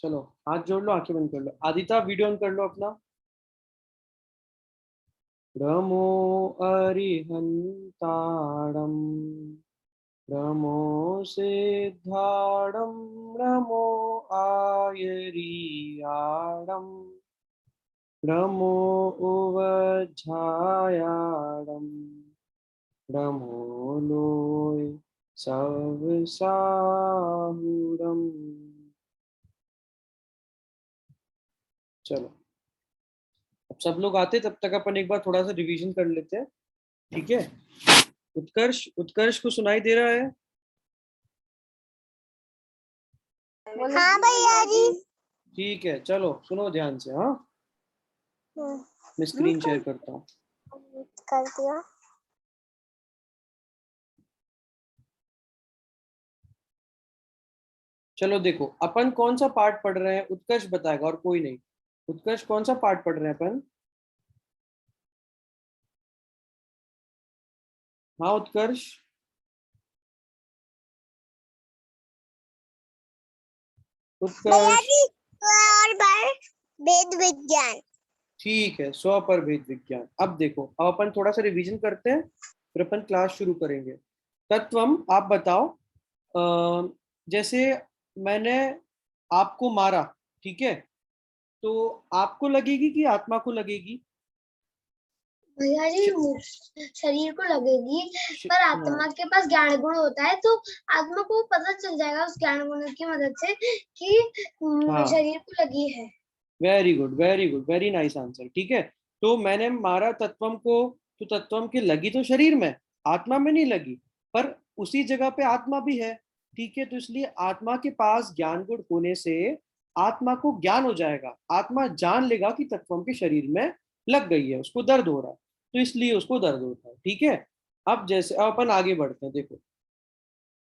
चलो हाथ जोड़ लो, आंखें बंद कर लो। आदिता वीडियो ऑन कर लो अपना। नमो अरिहंताणं नमो सिद्धाणं नमो आयरियाणं नमो उवझायाणं नमो लोय सवसाहुरम। चलो अब सब लोग आते, तब तक अपन एक बार थोड़ा सा रिवीजन कर लेते हैं, ठीक है। उत्कर्ष, उत्कर्ष को सुनाई दे रहा है? हाँ भैया जी। ठीक है, चलो सुनो ध्यान से। हाँ, मैं स्क्रीन शेयर करता हूँ। कर दिया। चलो देखो, अपन कौन सा पार्ट पढ़ रहे हैं, उत्कर्ष बताएगा और कोई नहीं। उत्कर्ष कौन सा पार्ट पढ़ रहे हैं अपन? हाँ उत्कर्ष, भैया उत्कर्ष। जी और बार वेद विज्ञान। ठीक है, 100 पर भेद विज्ञान। अब देखो, अब अपन थोड़ा सा रिवीजन करते हैं, फिर अपन क्लास शुरू करेंगे। तत्वम, आप बताओ। जैसे मैंने आपको मारा, ठीक है, तो आपको लगेगी कि आत्मा को लगेगी? भैया जी शरीर को लगेगी, पर हाँ, आत्मा के पास ज्ञान गुण होता है, तो आत्मा को पता चल जाएगा उस ज्ञान गुण की मदद से कि हाँ, शरीर को लगी है। Very good, very good, very nice answer. ठीक है, तो मैंने मारा तत्वम को, तो तत्वम की लगी तो शरीर में, आत्मा में नहीं लगी, पर उसी जगह पे आत्मा भी है। ठीक है, तो इसलिए आत्मा के पास ज्ञान गुण होने से आत्मा को ज्ञान हो जाएगा, आत्मा जान लेगा कि तत्वम के शरीर में लग गई है, उसको दर्द हो रहा है, तो इसलिए उसको दर्द होता है। ठीक है, अब जैसे अब अपन आगे बढ़ते हैं। देखो,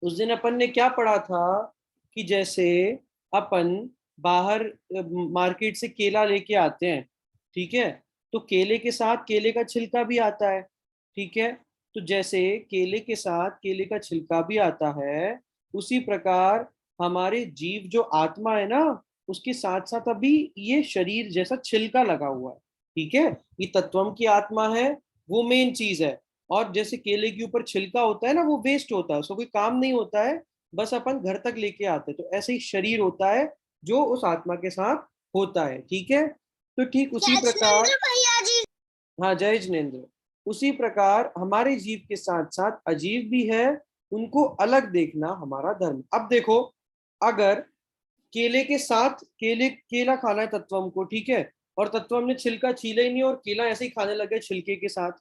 उस दिन अपन ने क्या पढ़ा था कि जैसे अपन बाहर मार्केट से केला लेके आते हैं, ठीक है, तो केले के साथ केले का छिलका भी आता है। ठीक है, तो जैसे केले के साथ केले का छिलका भी आता है, उसी प्रकार हमारे जीव जो आत्मा है ना, उसके साथ साथ अभी ये शरीर जैसा छिलका लगा हुआ है। ठीक है, ये तत्वम की आत्मा है, वो मेन चीज है। और जैसे केले के ऊपर छिलका होता है ना, वो वेस्ट होता है, उसको कोई काम नहीं होता है, बस अपन घर तक लेके आते हैं। तो ऐसे ही शरीर होता है जो उस आत्मा के साथ होता है। ठीक है, तो ठीक उसी प्रकार, भैया जी। हाँ जय जिनेन्द्र, उसी प्रकार हमारे जीव के साथ साथ अजीव भी है, उनको अलग देखना हमारा धर्म। अब देखो, अगर केले के साथ केला खाना है तत्वम को, ठीक है, और तत्वम ने छिलका छीला ही नहीं और केला ऐसे ही खाने लगे छिलके के साथ,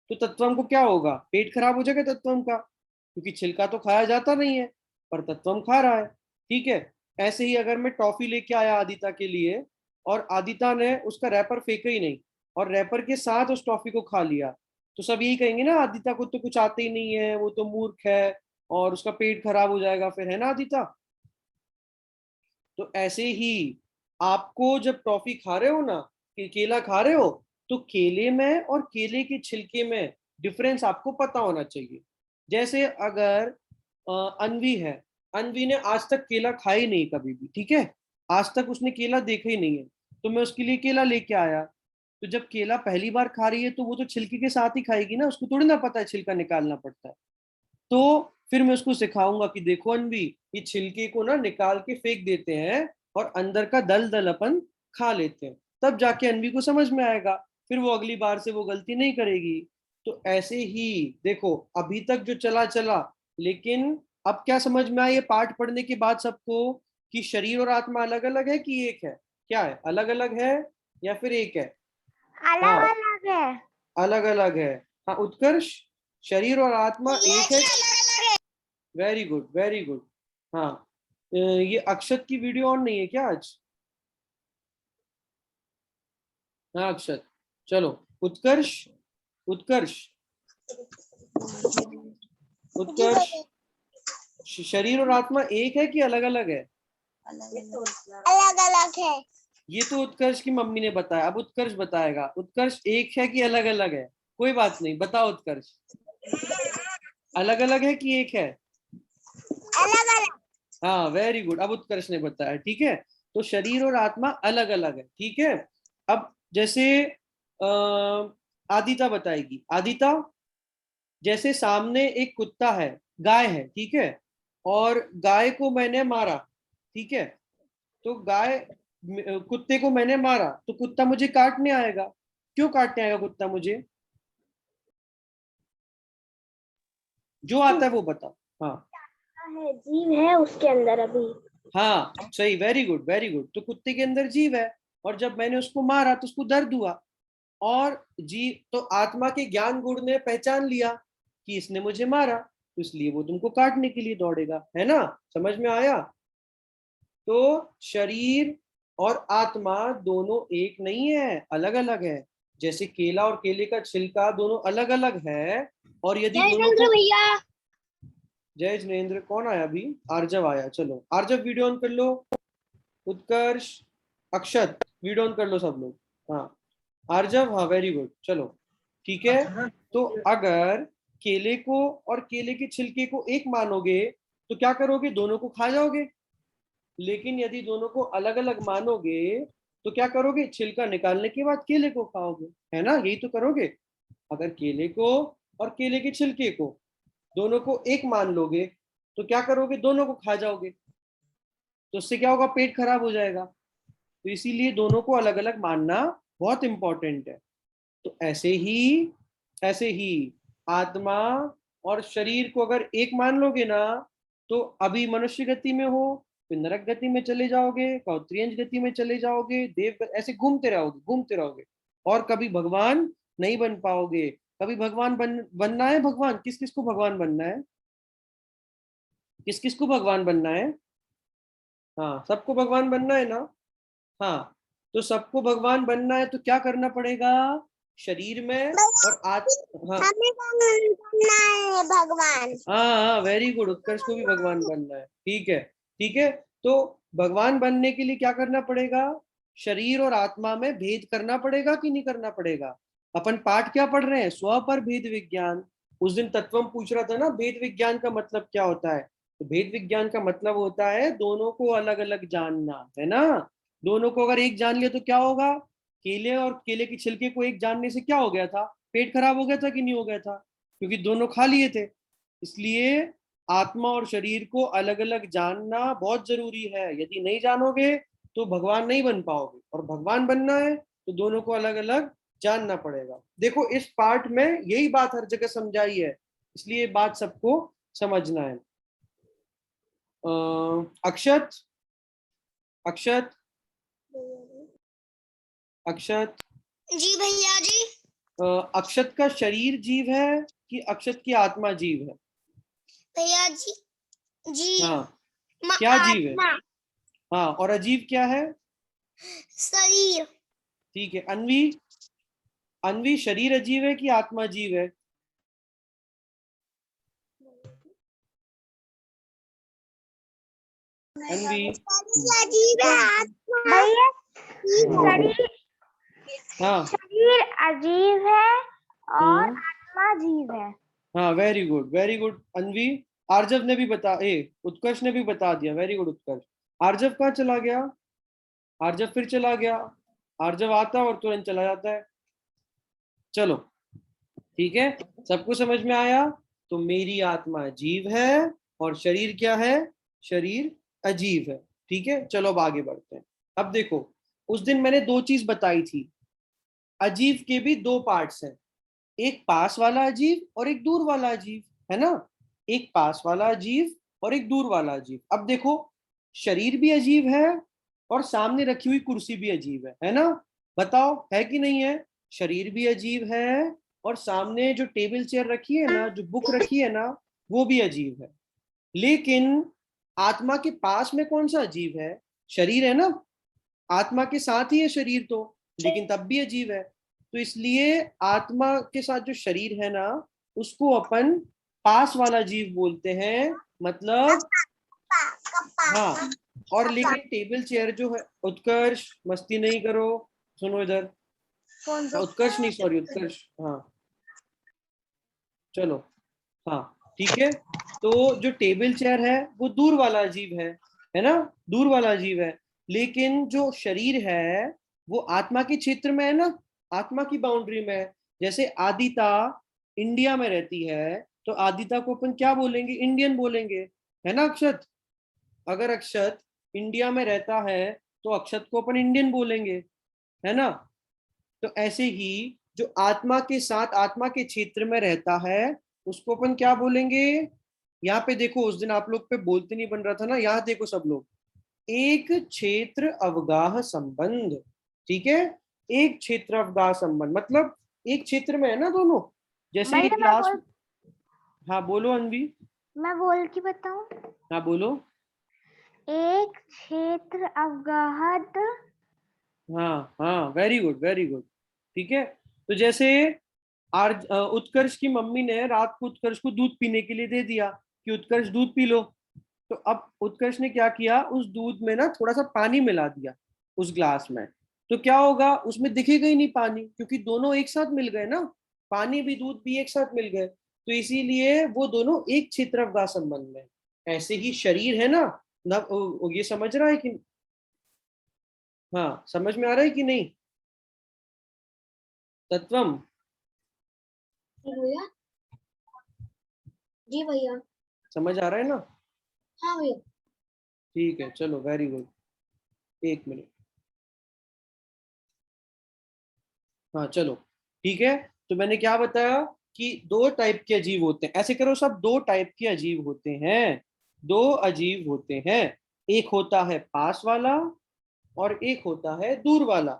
तो तत्वम को क्या होगा? पेट खराब हो जाएगा तत्वम का, क्योंकि छिलका तो खाया जाता नहीं है, पर तत्वम खा रहा है। ठीक है, ऐसे ही अगर मैं टॉफी लेके आया आदिता के लिए, और आदिता ने उसका रैपर फेंका ही नहीं और रैपर के साथ उस टॉफी को खा लिया, तो सब यही कहेंगे ना, आदिता को तो कुछ आते ही नहीं है, वो तो मूर्ख है और उसका पेट खराब हो जाएगा फिर, है ना आदिता? तो ऐसे ही आपको जब टॉफी खा रहे हो ना, केला खा रहे हो, तो केले में और केले के छिलके में डिफरेंस आपको पता होना चाहिए। जैसे अगर अनवी है, अनवी ने आज तक केला खाया ही नहीं कभी भी, ठीक है, आज तक उसने केला देखा ही नहीं है, तो मैं उसके लिए केला लेके आया, तो जब केला पहली बार खा रही है तो वो तो छिलके के साथ ही खाएगी ना, उसको थोड़ी ना पता है छिलका निकालना पड़ता है। तो फिर मैं उसको सिखाऊंगा कि देखो अनवी, ये छिलके को ना निकाल के फेंक देते हैं और अंदर का दल दल अपन खा लेते हैं, तब जाके अनवी को समझ में आएगा, फिर वो अगली बार से वो गलती नहीं करेगी। तो ऐसे ही देखो, अभी तक जो चला चला, लेकिन अब क्या समझ में आया ये पाठ पढ़ने के बाद सबको, कि शरीर और आत्मा अलग अलग है कि एक है? क्या है, अलग अलग है या फिर एक है? अलग हाँ, अलग है। अलग अलग है। हाँ उत्कर्ष, शरीर और आत्मा एक है। Very good, very good. हाँ, ये अक्षत की वीडियो ऑन नहीं है क्या आज? हाँ अक्षत, चलो। उत्कर्ष, उत्कर्ष, जी उत्कर्ष, भैया। शरीर और आत्मा एक है कि अलग अलग है? अलग अलग है। ये तो उत्कर्ष की मम्मी ने बताया, अब उत्कर्ष बताएगा। उत्कर्ष, एक है कि अलग अलग है? कोई बात नहीं, बताओ उत्कर्ष, अलग अलग है कि एक है? अलग अलग। हाँ वेरी गुड, अब उत्कर्ष ने बताया। ठीक है, तो शरीर और आत्मा अलग अलग है, ठीक है। अब जैसे आदिता बताएगी। आदिता, जैसे सामने एक कुत्ता है, गाय है, ठीक है, और गाय को मैंने मारा, ठीक है, तो गाय कुत्ते को मैंने मारा तो कुत्ता मुझे काटने आएगा। क्यों काटने आएगा कुत्ता मुझे? जो आता है वो बताओ। हाँ है, जीव है उसके अंदर अभी। हाँ सही, वेरी गुड वेरी गुड। तो कुत्ते के अंदर जीव है, और जब मैंने उसको मारा तो उसको दर्द हुआ, और जीव तो आत्मा के ज्ञान गुण ने पहचान लिया कि इसने मुझे मारा, तो इसलिए वो तुमको काटने के लिए दौड़ेगा, है ना? समझ में आया? तो शरीर और आत्मा दोनों एक नहीं है, अलग अलग है। जैसे केला और केले का छिलका दोनों अलग अलग है, और यदि दोनों को, भैया। जय जिनेन्द्र, कौन आया अभी? आर्जव आया। चलो आर्जव वीडियो ऑन कर लो, उत्कर्ष, अक्षत वीडियो ऑन कर लो सब लोग। हाँ आर्जव, हाँ वेरी गुड, चलो ठीक है। तो अगर केले को और केले के छिलके को एक मानोगे तो क्या करोगे? दोनों को खा जाओगे। लेकिन यदि दोनों को अलग अलग मानोगे तो क्या करोगे? छिलका निकालने के बाद केले को खाओगे, है ना? यही तो करोगे। अगर केले को और केले के छिलके को दोनों को एक मान लोगे तो क्या करोगे? दोनों को खा जाओगे। तो उससे क्या होगा? पेट खराब हो जाएगा। तो इसीलिए दोनों को अलग अलग मानना बहुत इंपॉर्टेंट है। तो ऐसे ही आत्मा और शरीर को अगर एक मान लोगे ना, तो अभी मनुष्य गति में हो, फिर नरक गति में चले जाओगे, कौत्रियंज गति में चले जाओगे, देव, ऐसे घूमते रहोगे, और कभी भगवान नहीं बन पाओगे। कभी भगवान बनना है, भगवान किस किस को भगवान बनना है? किस किस को भगवान बनना है? हाँ सबको भगवान बनना है ना। हाँ, तो सबको भगवान बनना है तो क्या करना पड़ेगा? शरीर में और हाँ हमें बनना है भगवान। हाँ हाँ वेरी गुड, उत्कर्ष को भी भगवान बनना है, ठीक है ठीक है। तो भगवान बनने के लिए क्या करना पड़ेगा? शरीर और आत्मा में भेद करना पड़ेगा कि नहीं करना पड़ेगा? अपन पाठ क्या पढ़ रहे हैं? स्व पर भेद विज्ञान। उस दिन तत्वम पूछ रहा था ना, भेद विज्ञान का मतलब क्या होता है? तो भेद विज्ञान का मतलब होता है दोनों को अलग अलग जानना, है ना? दोनों को अगर एक जान लिया तो क्या होगा? केले और केले के छिलके को एक जानने से क्या हो गया था? पेट खराब हो गया था कि नहीं हो गया था? क्योंकि दोनों खा लिए थे। इसलिए आत्मा और शरीर को अलग अलग जानना बहुत जरूरी है। यदि नहीं जानोगे तो भगवान नहीं बन पाओगे, और भगवान बनना है तो दोनों को अलग अलग जानना पड़ेगा। देखो इस पार्ट में यही बात हर जगह समझाई है, इसलिए बात सबको समझना है। अक्षत, अक्षत, अक्षत, जी भैया जी। अक्षत का शरीर जीव है कि अक्षत की आत्मा जीव है? भैया जी, जी हाँ क्या जीव है? आत्मा, हाँ, और अजीव क्या है? शरीर। ठीक है। अन्वी, अन्वी शरीर अजीब है कि आत्मा अजीब है? अन्वी, अजीब है आत्मा। भैया शरीर, हाँ शरीर अजीब है और हम्म, आत्मा अजीब है। हाँ very good very good Anvi. Aarjav ने भी उत्कर्ष ने भी बता दिया, वेरी गुड उत्कर्ष। आर्जव कहाँ चला गया? आर्जव फिर चला गया। आर्जव आता और तुरंत चला जाता है। चलो ठीक है, सबको समझ में आया? तो मेरी आत्मा जीव है और शरीर क्या है? शरीर अजीब है, ठीक है। चलो अब आगे बढ़ते हैं। अब देखो, उस दिन मैंने दो चीज बताई थी। अजीब के भी दो पार्ट्स हैं, एक पास वाला अजीब और एक दूर वाला अजीब, है ना? एक पास वाला अजीब और एक दूर वाला अजीब। अब देखो, शरीर भी अजीब है और सामने रखी हुई कुर्सी भी अजीब है ना? बताओ है कि नहीं है? शरीर भी अजीब है, और सामने जो टेबल चेयर रखी है ना, जो बुक रखी है ना, वो भी अजीब है। लेकिन आत्मा के पास में कौन सा अजीब है? शरीर है ना, आत्मा के साथ ही है शरीर तो, लेकिन तब भी अजीब है। तो इसलिए आत्मा के साथ जो शरीर है ना, उसको अपन पास वाला जीव बोलते हैं, मतलब हाँ। और लेकिन टेबल चेयर जो है, उत्कर्ष मस्ती नहीं करो, सुनो इधर। उत्कर्ष नहीं, सॉरी उत्कर्ष, हाँ चलो, हाँ ठीक है। तो जो टेबल चेयर है वो दूर वाला अजीब है ना? दूर वाला अजीब है। लेकिन जो शरीर है वो आत्मा के क्षेत्र में है ना, आत्मा की बाउंड्री में है। जैसे आदिता इंडिया में रहती है, तो आदिता को अपन क्या बोलेंगे? इंडियन बोलेंगे, है ना अक्षत? अगर अक्षत इंडिया में रहता है तो अक्षत को अपन इंडियन बोलेंगे, है ना? तो ऐसे ही जो आत्मा के साथ आत्मा के क्षेत्र में रहता है उसको अपन क्या बोलेंगे? यहाँ पे देखो, उस दिन आप लोग पे बोलते नहीं बन रहा था ना, यहाँ देखो सब लोग, एक क्षेत्र अवगाह संबंध। ठीक है, एक क्षेत्र अवगाह संबंध मतलब एक क्षेत्र में है ना दोनों। जैसे भैया क्लास, हाँ बोलो अनवी। मैं बोल के बताऊं। हाँ बोलो। एक क्षेत्र अवगाहत। हाँ हाँ, वेरी गुड वेरी गुड। ठीक है, तो जैसे उत्कर्ष की मम्मी ने रात को उत्कर्ष को दूध पीने के लिए दे दिया कि उत्कर्ष दूध पी लो। तो अब उत्कर्ष ने क्या किया, उस दूध में ना थोड़ा सा पानी मिला दिया उस ग्लास में। तो क्या होगा, उसमें दिखेगा ही नहीं पानी, क्योंकि दोनों एक साथ मिल गए ना, पानी भी दूध भी एक साथ मिल गए। तो इसीलिए वो दोनों एक क्षेत्रफल संबंध में। ऐसे ही शरीर है ना, ये समझ रहा है कि, हाँ समझ में आ रहा है कि नहीं? तत्वम जी भैया। जी भैया। समझ आ रहा है ना? हाँ भैया। ठीक है, चलो वेरी गुड। एक मिनट, हाँ चलो ठीक है। तो मैंने क्या बताया कि दो टाइप के अजीव होते हैं। ऐसे करो सब, दो टाइप के अजीव होते हैं, दो अजीव होते हैं। एक होता है पास वाला और एक होता है दूर वाला।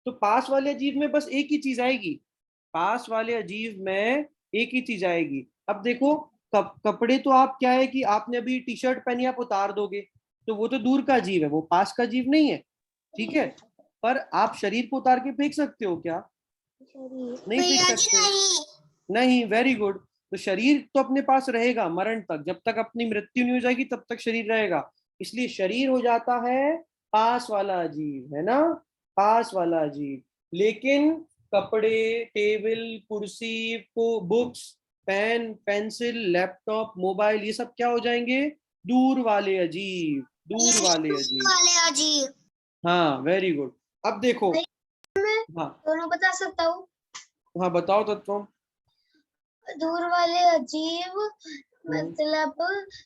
तो पास वाले अजीव में बस एक ही चीज आएगी, पास वाले अजीव में एक ही चीज आएगी। अब देखो, कपड़े तो आप क्या है कि आपने अभी टी शर्ट पहनी, आप उतार दोगे, तो वो तो दूर का अजीव है, वो पास का अजीव नहीं है। ठीक है, पर आप शरीर को उतार के फेंक सकते हो क्या? नहीं फेंक सकते। नहीं, वेरी गुड। तो शरीर तो अपने पास रहेगा मरण तक, जब तक अपनी मृत्यु नहीं हो जाएगी तब तक शरीर रहेगा। इसलिए शरीर हो जाता है पास वाला अजीव, है ना, पास वाला अजीव। लेकिन कपड़े, टेबल, कुर्सी, books, pen, pencil, laptop, mobile, ये सब क्या हो जाएंगे? दूर वाले अजीव, दूर वाले अजीव। हाँ वेरी गुड। अब देखो, मैं हाँ दोनों बता सकता हूँ। हाँ बताओ तत्व। दूर वाले अजीब मतलब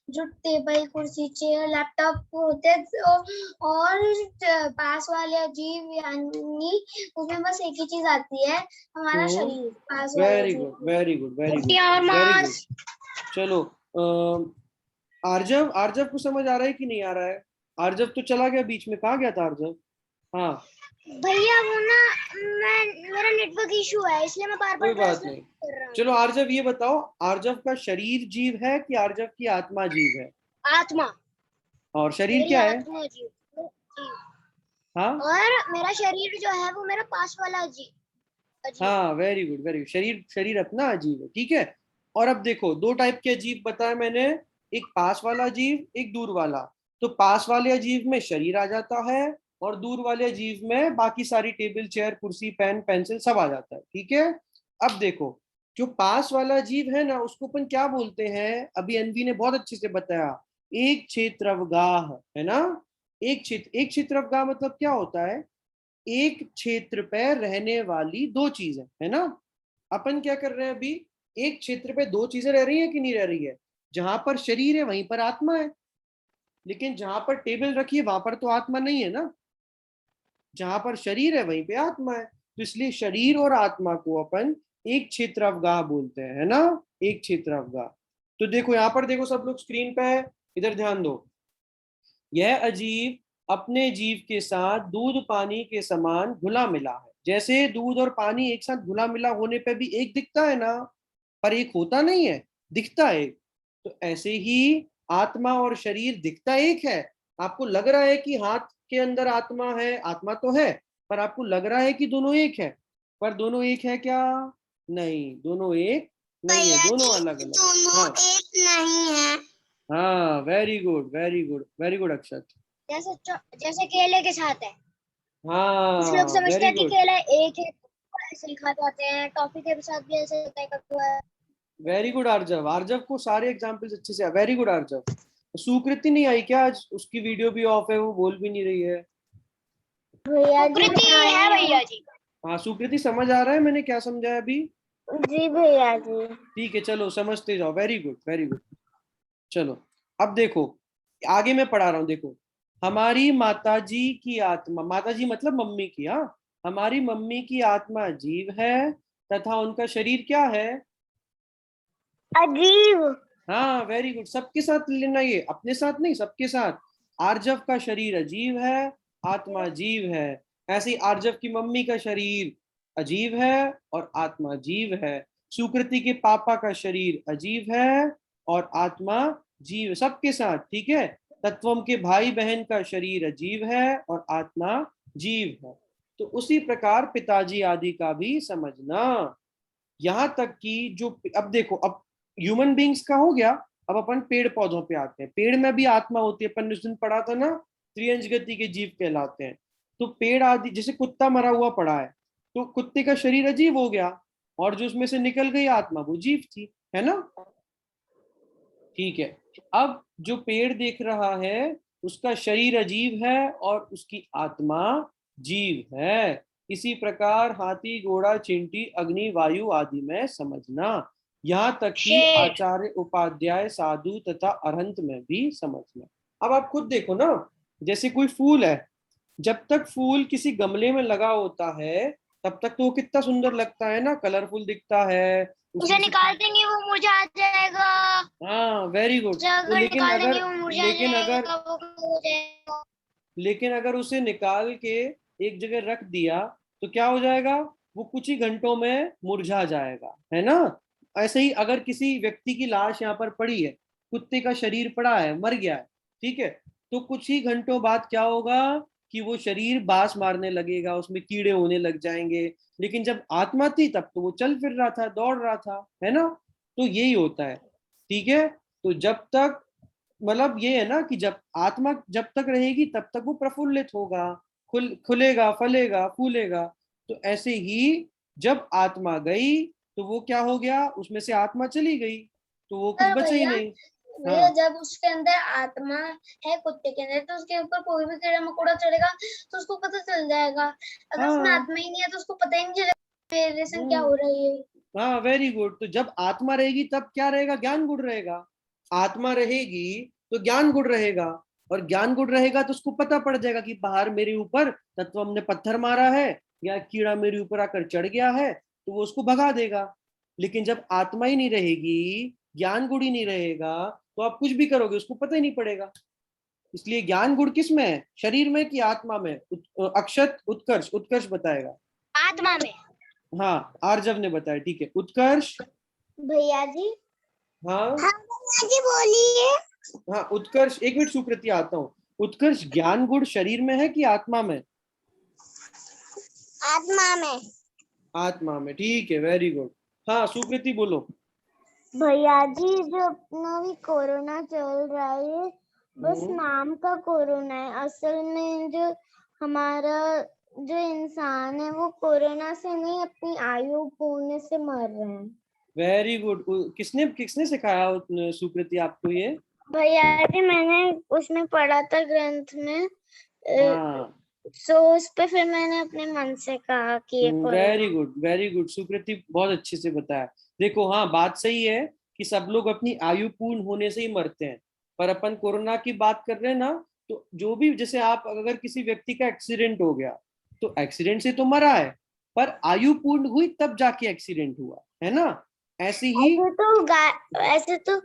जो टेबल, कुर्सी, चेयर, लैपटॉप होते हैं, और पास वाले अजीब यानी उसमें बस एक ही चीज आती है, हमारा शरीर। पास वाले वेरी गुड अजीब very good very good very good. चलो आर्जव, आर्जव को समझ आ रहा है कि नहीं आ रहा है? आर्जव तो चला गया बीच में, कहाँ गया था आर्जव? हाँ भैया वो ना, मेरा नेटवर्क इशू है इसलिए मैं बार कोई बार बात नहीं। कर रहा हूँ। चलो आर्जव ये बताओ, आर्जव का शरीर जीव है कि आर्जव की आत्मा जीव है? आत्मा। और शरीर मेरी क्या है? आत्मा जीव। हाँ और मेरा शरीर जो है वो मेरा पास वाला अजीब। हाँ, वेरी गुड वेरी गुड। शरीर, शरीर अपना अजीब है, ठीक है। और अब देखो, दो टाइप के अजीब बताया मैंने, एक पास वाला अजीब, एक दूर वाला। तो पास वाले अजीब में शरीर आ जाता है, और दूर वाले अजीब में बाकी सारी टेबल, चेयर, कुर्सी, पेन, पेंसिल सब आ जाता है, ठीक है। अब देखो, जो पास वाला अजीब है ना, उसको अपन क्या बोलते हैं? अभी अनवी ने बहुत अच्छे से बताया, एक क्षेत्र अवगाह, है ना। एक क्षेत्र अवगाह मतलब क्या होता है? एक क्षेत्र पर रहने वाली दो चीजें, है ना। अपन क्या कर रहे हैं अभी? एक क्षेत्र पे दो चीजें रह रही है कि नहीं रह रही है? जहां पर शरीर है वहीं पर आत्मा है, लेकिन जहां पर टेबल रखी है वहां पर तो आत्मा नहीं है ना। जहां पर शरीर है वहीं पे आत्मा है, तो इसलिए शरीर और आत्मा को अपन एक क्षेत्र अवगाह बोलते हैं, है ना, एक क्षेत्र अवगाह। तो देखो यहाँ पर, देखो सब लोग स्क्रीन पे, इधर ध्यान दो। यह अजीब अपने जीव के साथ दूध पानी के समान घुला मिला है। जैसे दूध और पानी एक साथ घुला मिला होने पे भी एक दिखता है ना, पर एक होता नहीं है, दिखता है। तो ऐसे ही आत्मा और शरीर दिखता एक है। आपको लग रहा है कि हाथ के अंदर आत्मा है, आत्मा तो है, पर आपको लग रहा है कि दोनों एक है, पर दोनों एक है क्या? नहीं, दोनों एक नहीं है, दोनों अलग अलग है। हाँ एक नहीं है। हाँ, very good very good very good Akshat. जैसे जैसे केले के साथ है। कुछ लोग हाँ समझते वेरी हैं कि गुड केला एक है, ऐसे ही खा जाते हैं। टॉफी के साथ भी ऐसे होता है कभी। वेरी गुड आर्जव, आर्जव को सारे एग्जाम्पल्स अच्छे से, वेरी गुड आर्जव। सुकृति नहीं आई क्या आज? उसकी वीडियो भी ऑफ है, वो बोल भी नहीं रही है। भैया जी सुकृति है भैया जी। हाँ सुकृति, समझ आ रहा है मैंने क्या समझाया अभी? जी भैया जी। ठीक है, चलो समझते जाओ। Very good very good. चलो अब देखो, आगे मैं पढ़ा रहा हूँ। देखो, हमारी माताजी की आत्मा, माताजी मतलब मम्मी की, हाँ, हमारी मम्मी की आत्मा जीव है तथा उनका शरीर क्या है? अजीब। हाँ वेरी गुड, सबके साथ लेना, ये अपने साथ नहीं, सबके साथ। आर्जव का शरीर अजीब है, आत्मा जीव है। ऐसे ही आर्जव की मम्मी का शरीर अजीब है और आत्मा जीव है। सुकृति के पापा का शरीर अजीब है और आत्मा जीव है, सबके साथ, ठीक है। तत्वम के भाई बहन का शरीर अजीब है और आत्मा जीव है। तो उसी प्रकार पिताजी आदि का भी समझना। यहां तक कि जो, अब देखो, अब ह्यूमन बींग्स का हो गया, अब अपन पेड़ पौधों पे आते हैं। पेड़ में भी आत्मा होती है, अपन ने उस दिन पढ़ा था ना, त्रियंज गति के जीव कहलाते हैं। तो पेड़ आदि, जैसे कुत्ता मरा हुआ पड़ा है, तो कुत्ते का शरीर अजीब हो गया और जो उसमें से निकल गई आत्मा वो जीव थी, है ना? ठीक है। अब जो पेड़ देख रहा है उसका शरीर अजीब है और उसकी आत्मा जीव है। इसी प्रकार हाथी घोड़ा चींटी अग्नि वायु आदि में समझना। यहाँ तक कि शेर। आचार्य उपाध्याय साधु तथा अरहंत में भी समझना। अब आप खुद देखो ना, जैसे कोई फूल है, जब तक फूल किसी गमले में लगा होता है तब तक तो वो कितना सुंदर लगता है ना, कलरफुल दिखता है, उसे उसमें से। निकाल देंगे वो मुरझा जाएगा। हाँ वेरी गुड। उसे तो अगर लेकिन निकाल देंगे अगर वो मुरझा लेकिन अगर जाएगा, वो हो जाएगा। लेकिन अगर उसे निकाल के एक जगह रख दिया तो क्या हो जाएगा? वो कुछ ही घंटों में मुरझा जाएगा, है ना? ऐसे ही अगर किसी व्यक्ति की लाश यहाँ पर पड़ी है, कुत्ते का शरीर पड़ा है, मर गया है, ठीक है, तो कुछ ही घंटों बाद क्या होगा कि वो शरीर बास मारने लगेगा, उसमें कीड़े होने लग जाएंगे। लेकिन जब आत्मा थी तब तो वो चल फिर रहा था, दौड़ रहा था, है ना? तो यही होता है, ठीक है। तो जब तक, मतलब ये है ना कि जब आत्मा जब तक रहेगी तब तक वो प्रफुल्लित होगा, खुलेगा, फलेगा, फूलेगा। तो ऐसे ही जब आत्मा गई तो वो क्या हो गया, उसमें से आत्मा चली गई तो वो कुछ बचा ही भैया, नहीं। भैया हाँ जब उसके अंदर आत्मा है कुत्ते के अंदर, तो उसके ऊपर कोई भी कीड़ा मकोड़ा चढ़ेगा तो उसको पता चल जाएगा। अगर उसमें हाँ। आत्मा ही नहीं है तो उसको पता ही नहीं चलेगा रिलेशन क्या हो हम्म। रही है। हाँ वेरी गुड। तो जब आत्मा रहेगी तब क्या रहेगा? ज्ञान गुण रहेगा। आत्मा रहेगी तो ज्ञान गुण रहेगा, और ज्ञान गुण रहेगा तो उसको पता पड़ जाएगा कि बाहर मेरे ऊपर तत्व हमने पत्थर मारा है या कीड़ा मेरे ऊपर आकर चढ़ गया है, तो वो उसको भगा देगा। लेकिन जब आत्मा ही नहीं रहेगी, ज्ञान गुण ही नहीं रहेगा, तो आप कुछ भी करोगे उसको पता ही नहीं पड़ेगा। इसलिए ज्ञान गुण किस में है, शरीर में कि आत्मा में? अक्षत, उत्कर्ष, उत्कर्ष बताएगा। आत्मा में। हाँ आर्जव ने बताया, ठीक है। उत्कर्ष। भैया जी। हाँ हाँ भैया जी बोलिए। हाँ उत्कर्ष, एक मिनट सुकृति आता हूँ। उत्कर्ष, ज्ञान गुण शरीर में है कि आत्मा में? आत्मा में। आत्मा में, ठीक है, वेरी गुड। हाँ सुकृति बोलो। भैया जी जो अपना भी कोरोना चल रहा है बस नाम का कोरोना है, असल में जो हमारा जो इंसान है वो कोरोना से नहीं अपनी आयु पूर्णे से मर रहे हैं। Very good. किसने किसने सिखाया सुकृति आपको ये? भैया जी मैंने उसमें पढ़ा था ग्रंथ में, हाँ सो उस पे फिर मैंने अपने मन से कहा कि ये very corona. Good very good Sukriti, बहुत अच्छे से बताया। देखो हाँ, बात सही है कि सब लोग अपनी आयु पूर्ण होने से ही मरते हैं, पर अपन कोरोना की बात कर रहे हैं ना, तो जो भी, जैसे आप अगर किसी व्यक्ति का एक्सीडेंट हो गया तो एक्सीडेंट से तो मरा है, पर आयु पूर्ण हुई तब जाके एक्सीडेंट हुआ, है ना? ऐसे ही। ऐसे तो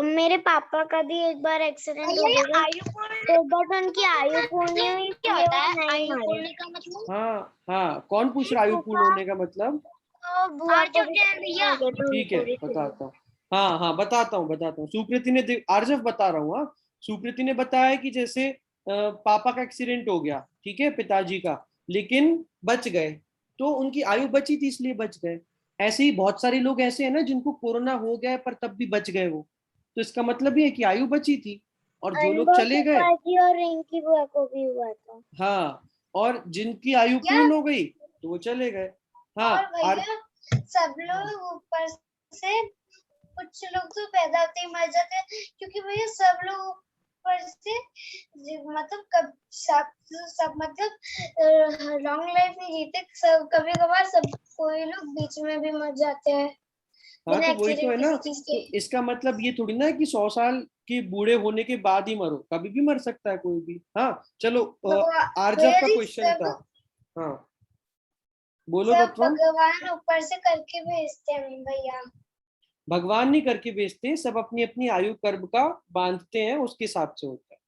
मेरे पापा का भी एक बार एक्सीडेंट हो भैया ये गया, आयु पूर्ण तो बट उनकी आयु पूर्ण हुई क्या इसलिए होता वो है? नहीं आयु मरे। पूर्ण का मतलब? हाँ हाँ, कौन पूछ रहा है आयु पूर्ण फूफा होने का मतलब? तो बुआ को आर्जव भी जैन कोरोना भैया। हो गया था ठीक है, उनको भी फिर। बताता हूँ। हाँ हाँ बताता हूँ सुकृति ने आर्जव बता रहा हूँ। हाँ, सुकृति ने बताया कि जैसे पापा का एक्सीडेंट हो गया, ठीक है, पिताजी का, लेकिन बच गए, तो उनकी आयु बची थी इसलिए बच गए। ऐसे ही बहुत सारे लोग ऐसे हैं ना जिनको कोरोना हो गया पर तब भी बच गए वो, तो इसका मतलब ये है कि आयु बची थी। और जो लोग अनुभव चले गए, फूफा जी और रिंकी बुआ को भी हुआ था। हाँ, और जिनकी आयु पूर्ण हो गई तो वो चले गए। हाँ और भैया सब लोग ऊपर से कुछ लोग तो पैदा होते ही मर जाते हैं, क्योंकि भैया सब लोग ऊपर से मतलब सब मतलब लॉन्ग लाइफ नहीं जीते, सब कभी कभार सब कोई लोग बीच में भी मर जाते हैं हाँ बिना तो वही तो है एक्सीडेंट ना, किसी चीज तो के। इसका मतलब ये थोड़ी ना है कि 100 साल के बूढ़े होने के बाद ही मरो, कभी भी मर सकता है कोई भी। हाँ चलो, आर्जव भैया का जी क्वेश्चन था। सब हाँ बोलो सब तत्वम। भगवान ऊपर से करके भेजते हैं भैया। भगवान नहीं करके भेजते, सब अपनी अपनी आयु कर्म का बांधते हैं, उसके हिसाब से होता है।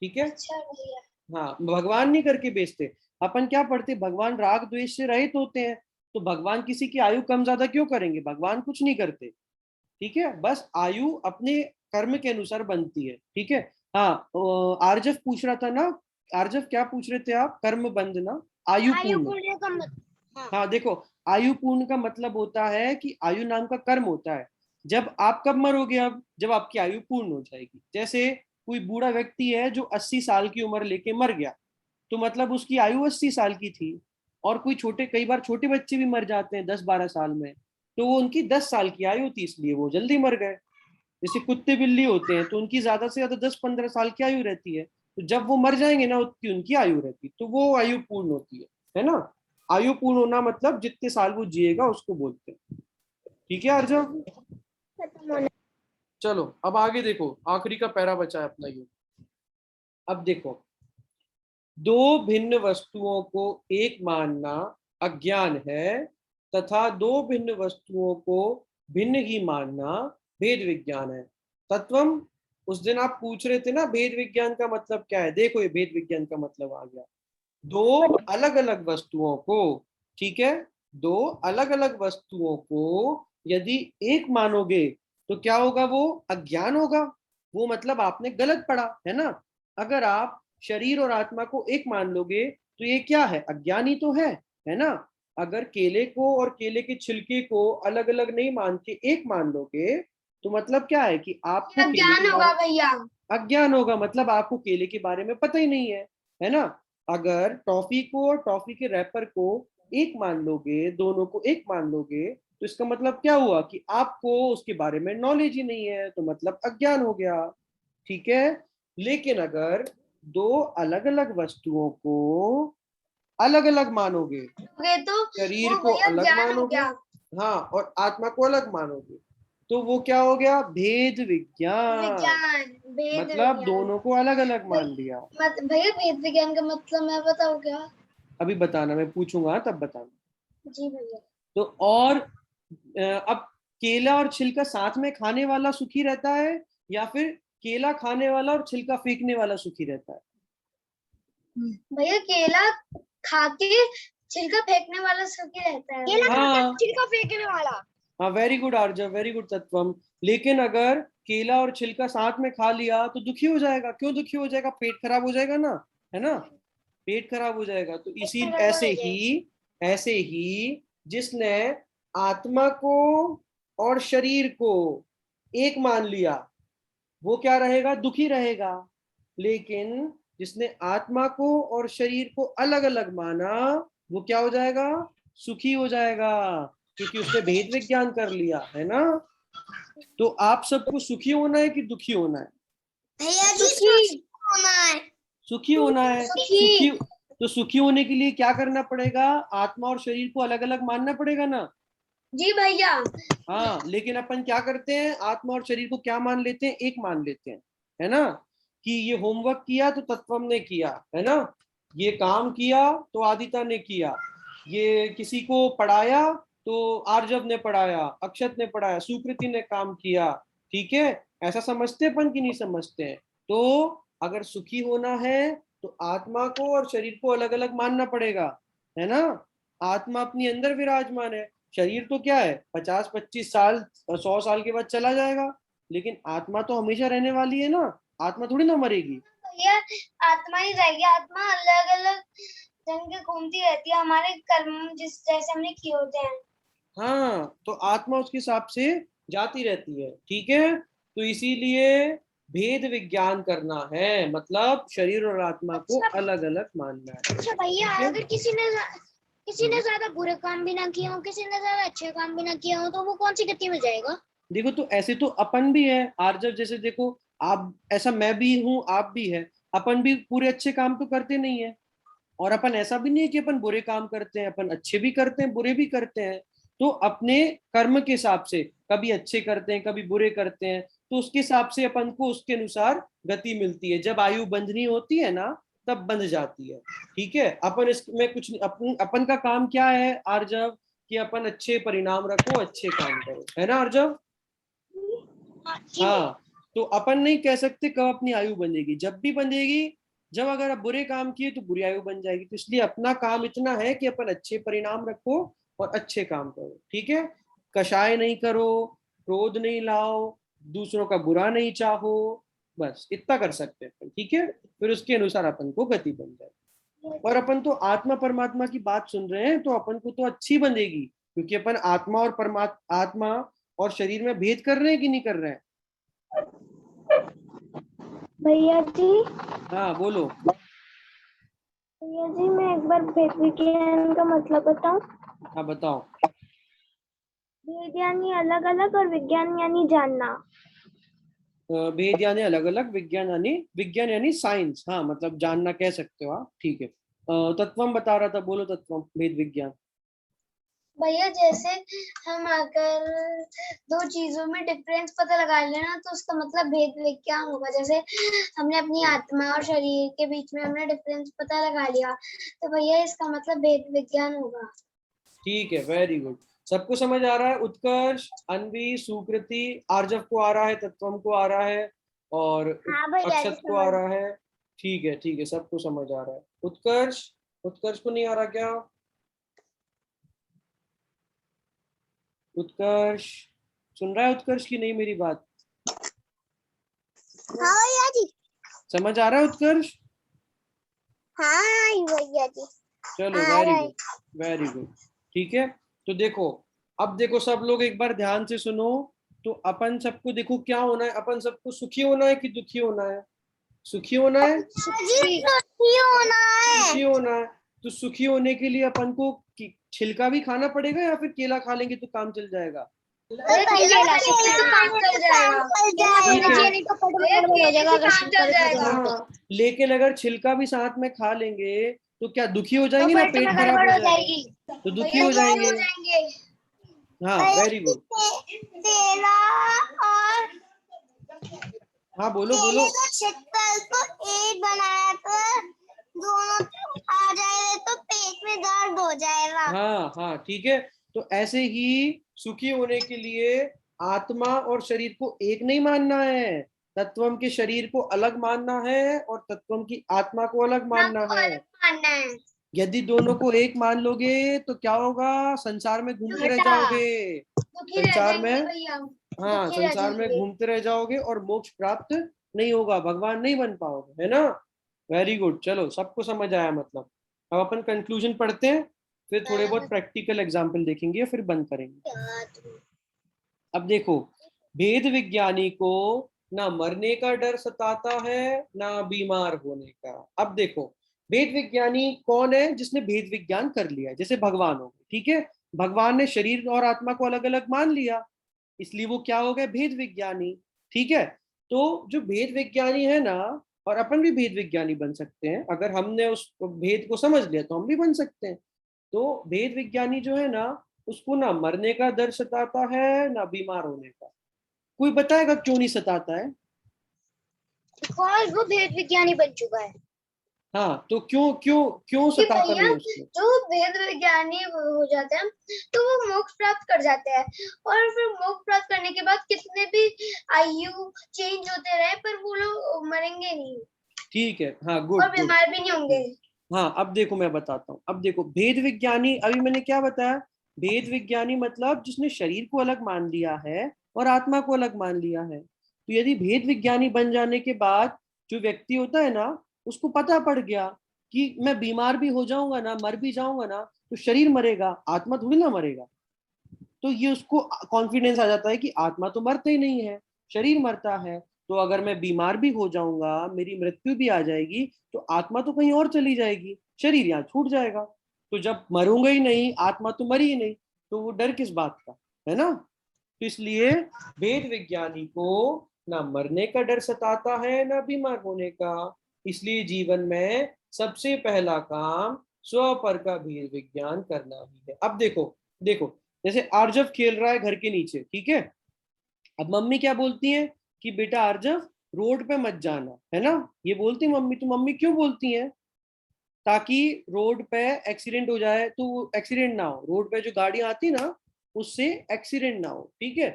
ठीक है। अच्छा भैया। हाँ भगवान नहीं करके भेजते। अपन क्या पढ़ते, भगवान राग द्वेष से रहित होते हैं, तो भगवान किसी की आयु कम ज्यादा क्यों करेंगे, भगवान कुछ नहीं करते। ठीक है, बस आयु अपने कर्म के अनुसार बनती है। ठीक है। हाँ आर्जव पूछ रहा था ना, आर्जव क्या पूछ रहे थे आप, कर्म बंधना आयु आयु पूर्ण। पूर्ण का मत। हाँ हाँ देखो, आयु पूर्ण का मतलब होता है कि आयु नाम का कर्म होता है। जब आप कब मरोगे, अब जब आपकी आयु पूर्ण हो जाएगी। जैसे कोई बूढ़ा व्यक्ति है जो 80 साल की उम्र लेके मर गया, तो मतलब उसकी आयु 80 साल की थी। और कोई छोटे, कई बार छोटे बच्चे भी मर जाते हैं 10-12 साल में, तो वो उनकी 10 साल की आयु थी, इसलिए वो जल्दी मर गए। जैसे कुत्ते बिल्ली होते हैं तो उनकी ज्यादा से ज्यादा 10-15 साल की आयु रहती है, तो जब वो मर जाएंगे ना उतनी उनकी आयु रहती है, तो वो आयु पूर्ण होती है ना। आयु पूर्ण होना मतलब जितने साल वो जिएगा उसको बोलते हैं। ठीक है अर्जुन। खत्म होना। चलो अब आगे देखो, आखिरी का पैरा बचा है अपना ये। अब देखो, दो भिन्न वस्तुओं को एक मानना अज्ञान है, तथा दो भिन्न वस्तुओं को भिन्न ही मानना भेद विज्ञान है। तत्वम, उस दिन आप पूछ रहे थे ना भेद विज्ञान का मतलब क्या है, देखो ये भेद विज्ञान का मतलब आ गया। दो अलग अलग वस्तुओं को, ठीक है, दो अलग अलग वस्तुओं को यदि एक मानोगे तो क्या होगा, वो अज्ञान होगा। वो मतलब आपने गलत पढ़ा है ना। अगर आप शरीर और आत्मा को एक मान लोगे तो ये क्या है, अज्ञान ही तो है ना। अगर केले को और केले के छिलके को अलग अलग नहीं मान के एक मान लोगे, तो मतलब क्या है कि आपको केले ज्ञान के होगा बारे, भैया। अज्ञान होगा, मतलब आपको केले के बारे में पता ही नहीं है ना। अगर टॉफी को और टॉफी के रैपर को एक मान लोगे, दोनों को एक मान लोगे, तो इसका मतलब क्या हुआ कि आपको उसके बारे में नॉलेज ही नहीं है, तो मतलब अज्ञान हो गया। ठीक है। लेकिन अगर दो अलग अलग वस्तुओं को अलग अलग मानोगे, तो शरीर वो को भैया अलग ज्ञान हो मानोगे, गया। हाँ, और आत्मा को अलग मानोगे, तो वो क्या हो गया, भेद विज्ञान। विज्ञान, भेद मतलब विज्ञान। दोनों को अलग अलग मान लिया। भैया भेद विज्ञान का मतलब मैं बताऊँ क्या? अभी बताना, मैं पूछूंगा तब बताना। जी भैया। तो और अब केला और छिलका साथ में खाने वाला सुखी रहता है, या फिर केला खाने वाला और छिलका फेंकने वाला सुखी रहता है। भैया केला खा के छिलका फेंकने वाला सुखी रहता है। केला खा के हाँ छिलका फेंकने वाला। हाँ, वेरी गुड आर्जव, वेरी गुड तत्वम। लेकिन अगर केला और छिलका साथ में खा लिया तो दुखी हो जाएगा। क्यों दुखी हो जाएगा, पेट खराब हो जाएगा ना, है ना, पेट खराब हो जाएगा। तो इसी ऐसे ही जिसने आत्मा को और शरीर को एक मान लिया वो क्या रहेगा, दुखी रहेगा। लेकिन जिसने आत्मा को और शरीर को अलग अलग माना वो क्या हो जाएगा, सुखी हो जाएगा, क्योंकि उसने भेद विज्ञान कर लिया है ना। तो आप सबको सुखी होना है कि दुखी होना है, भैया जी सुखी होना है। सुखी होना है। सुखी, सुखी। तो सुखी होने के लिए क्या करना पड़ेगा, आत्मा और शरीर को अलग अलग मानना पड़ेगा ना। जी भैया। हाँ, लेकिन अपन क्या करते हैं, आत्मा और शरीर को क्या मान लेते हैं, एक मान लेते हैं, है ना। कि ये होमवर्क किया तो तत्वम ने किया, है ना, ये काम किया तो आदिता ने किया, ये किसी को पढ़ाया तो आर्जव ने पढ़ाया, अक्षत ने पढ़ाया, सुकृति ने काम किया। ठीक है, ऐसा समझते हैं अपन की नहीं समझते हैं। तो अगर सुखी होना है तो आत्मा को और शरीर को अलग अलग मानना पड़ेगा, है ना। आत्मा अपनी अंदर विराजमान है, शरीर तो क्या है 50-25 साल 100 साल के बाद चला जाएगा, लेकिन आत्मा तो हमेशा रहने वाली है ना, आत्मा थोड़ी ना मरेगी। भैया आत्मा ही जाएगी, आत्मा अलग अलग जन के घूमती रहती है, हमारे कर्म जिस जैसे हमने किए होते हैं। हाँ, तो आत्मा उसके हिसाब से जाती रहती है। ठीक है, तो इसीलिए भेद विज्ञान करना है, मतलब शरीर और आत्मा को अच्छा अलग अलग मानना है। अच्छा भैया, ठीक है? अगर किसी ने ज्यादा बुरे काम भी ना किए हो, किसी ने ज्यादा अच्छे काम भी ना किए हो, तो वो कौन सी गति में जाएगा? देखो तो ऐसे तो अपन भी है आर्जव, जैसे देखो आप, ऐसा मैं भी हूँ, आप भी है, अपन भी पूरे अच्छे काम तो करते नहीं है, और अपन ऐसा भी नहीं है कि अपन बुरे काम करते हैं, अपन अच्छे भी करते हैं बुरे भी करते हैं। तो अपने कर्म के हिसाब से कभी अच्छे करते हैं कभी बुरे करते हैं, तो उसके हिसाब से अपन को उसके अनुसार गति मिलती है। जब आयु बंधनी होती है ना तब बंध जाती है। ठीक है, अपन इसमें कुछ अपन का काम क्या है आर्जव, कि अपन अच्छे परिणाम रखो, अच्छे काम करो, है ना आर्जव? हाँ, तो अपन नहीं कह सकते कब अपनी आयु बंधेगी, जब भी बंधेगी, जब अगर आप बुरे काम किए तो बुरी आयु बन जाएगी। तो इसलिए अपना काम इतना है कि अपन अच्छे परिणाम रखो और अच्छे काम करो। ठीक है, कषाय नहीं करो, क्रोध नहीं लाओ, दूसरों का बुरा नहीं चाहो, बस इतना कर सकते हैं अपन। ठीक है, फिर उसके अनुसार अपन को गति बन जाए। और अपन तो आत्मा परमात्मा की बात सुन रहे हैं, तो अपन को तो अच्छी बंधेगी, क्योंकि अपन आत्मा और परमात्मा, आत्मा और शरीर में भेद कर रहे हैं कि नहीं कर रहे हैं? भैया जी, हाँ बोलो। भैया जी मैं एक बार भेद विज्ञान का मतलब बताऊं। हाँ बताओ। भेद यानी अलग अलग और विज्ञान यानी जानना। भेद यानी अलग अलग, विज्ञान यानी साइंस, हाँ मतलब जानना कह सकते हो आप। ठीक है, तत्वम बता रहा था, बोलो तत्वम, भेद विज्ञान। भैया जैसे हम अगर दो चीजों में डिफरेंस पता लगा लेना तो उसका मतलब भेद विज्ञान होगा। जैसे हमने अपनी आत्मा और शरीर के बीच में हमने डिफरेंस पता लगा लिया तो भैया इसका मतलब भेद विज्ञान होगा। ठीक है, वेरी गुड, सबको समझ आ रहा है? उत्कर्ष, अन्वी, सुकृति, आर्जव को आ रहा है, तत्वम को आ रहा है, और हाँ भैया जी अक्षत को आ समझ। रहा है। ठीक है ठीक है, सबको समझ आ रहा है। उत्कर्ष, उत्कर्ष को नहीं आ रहा क्या? उत्कर्ष सुन रहा है उत्कर्ष की नहीं मेरी बात? हाँ भैया जी। समझ आ रहा है उत्कर्ष? हाँ भैया जी। चलो आ वेरी रहा है। Good, very good. ठीक है, तो देखो, अब देखो सब लोग एक बार ध्यान से सुनो। तो अपन सबको देखो क्या होना है, अपन सबको सुखी होना है कि दुखी होना है? सुखी होना है, जी सुखी होना है। सुखी होना है। तो सुखी होने के लिए अपन को छिलका भी खाना पड़ेगा या फिर केला खा लेंगे तो काम चल जाएगा? भैया केला खाने से तो काम चल जाएगा। केला ठीक खाने है, से नहीं तो भैया केले से काम चल जाएगा। हाँ, लेकिन अगर छिलका भी साथ में खा लेंगे तो क्या दुखी हो तो जाएंगे ना, फिर पेट तुम्हें खराब गड़बड़ हो हो जाएगा? जाएगी। तो दुखी भैया हो दुखी जाएंगे। हो जाएंगे। हाँ वेरी गुड। केला और हाँ बोलो केले बोलो। का छिलका को एक बनाया तो दोनों आ जाएगा तो पेट में दर्द हो जाएगा। हाँ हाँ ठीक है, तो ऐसे ही सुखी होने के लिए आत्मा और शरीर को एक नहीं मानना है, तत्वम के शरीर को अलग मानना है और तत्वम की आत्मा को अलग मानना आपको है। अलग मानना है। यदि दोनों को एक मान लोगे तो क्या होगा, संसार में घूमते रह घटा जाओगे। दुखी रह संसार में, जाएंगे भैया। हाँ दुखी रह संसार में जाएंगे। घूमते रह जाओगे और मोक्ष प्राप्त नहीं होगा, भगवान नहीं बन पाओगे, है ना? वेरी गुड, चलो सबको समझ आया मतलब। अब अपन कंक्लूजन पढ़ते हैं, फिर थोड़े बहुत प्रैक्टिकल एग्जाम्पल देखेंगे, फिर बंद करेंगे। अब देखो, भेद विज्ञानी को ना मरने का डर सताता है ना बीमार होने का। अब देखो, भेद विज्ञानी कौन है? जिसने भेद विज्ञान कर लिया है, जैसे भगवान हो गए। ठीक है, भगवान ने शरीर और आत्मा को अलग अलग मान लिया, इसलिए वो क्या हो गए, भेद विज्ञानी। ठीक है, तो जो भेद विज्ञानी है ना, और अपन भी भेद विज्ञानी बन सकते हैं, अगर हमने उस भेद को समझ लिया तो हम भी बन सकते हैं। तो भेद विज्ञानी जो है ना, उसको ना मरने का डर सताता है ना बीमार होने का। कोई बताएगा क्यों नहीं सताता है? बिकॉज वो भेद विज्ञानी बन चुका है। हाँ, तो क्यों क्यों क्यों कि सताता भैया नहीं है उसको? जो भेद विज्ञानी हो जाते हैं तो वो मोक्ष प्राप्त कर जाते हैं और फिर मोक्ष प्राप्त करने के बाद कितने भी आयु चेंज होते रहे पर वो लोग मरेंगे नहीं ठीक है, हाँ गुड और गुड। बीमार भी नहीं होंगे। हाँ अब देखो मैं बताता हूँ, अब देखो भेद विज्ञानी, अभी मैंने क्या बताया, भेद विज्ञानी मतलब जिसने शरीर को अलग मान लिया है और आत्मा को अलग मान लिया है। तो यदि भेद विज्ञानी बन जाने के बाद जो व्यक्ति होता है ना, उसको पता पड़ गया कि मैं बीमार भी हो जाऊंगा ना, मर भी जाऊंगा ना, तो शरीर मरेगा, आत्मा थोड़ी ना मरेगा। तो ये उसको कॉन्फिडेंस आ जाता है कि आत्मा तो मरते ही नहीं है, शरीर मरता है। तो अगर मैं बीमार भी हो जाऊंगा, मेरी मृत्यु भी आ जाएगी, तो आत्मा तो कहीं और चली जाएगी, शरीर यहाँ छूट जाएगा। तो जब मरूंगा ही नहीं, आत्मा तो मरी ही नहीं, तो वो डर किस बात का, है ना? तो इसलिए वेद विज्ञानी को ना मरने का डर सताता है ना बीमार होने का। इसलिए जीवन में सबसे पहला काम स्वपर का भेद विज्ञान करना ही है। अब देखो देखो, जैसे आर्जव खेल रहा है घर के नीचे, ठीक है। अब मम्मी क्या बोलती है कि बेटा आर्जव रोड पे मत जाना, है ना, ये बोलती मम्मी। तो मम्मी क्यों बोलती है? ताकि रोड पे एक्सीडेंट हो जाए, तो एक्सीडेंट ना हो, रोड पे जो गाड़ियां आती ना उससे एक्सीडेंट ना हो, ठीक है।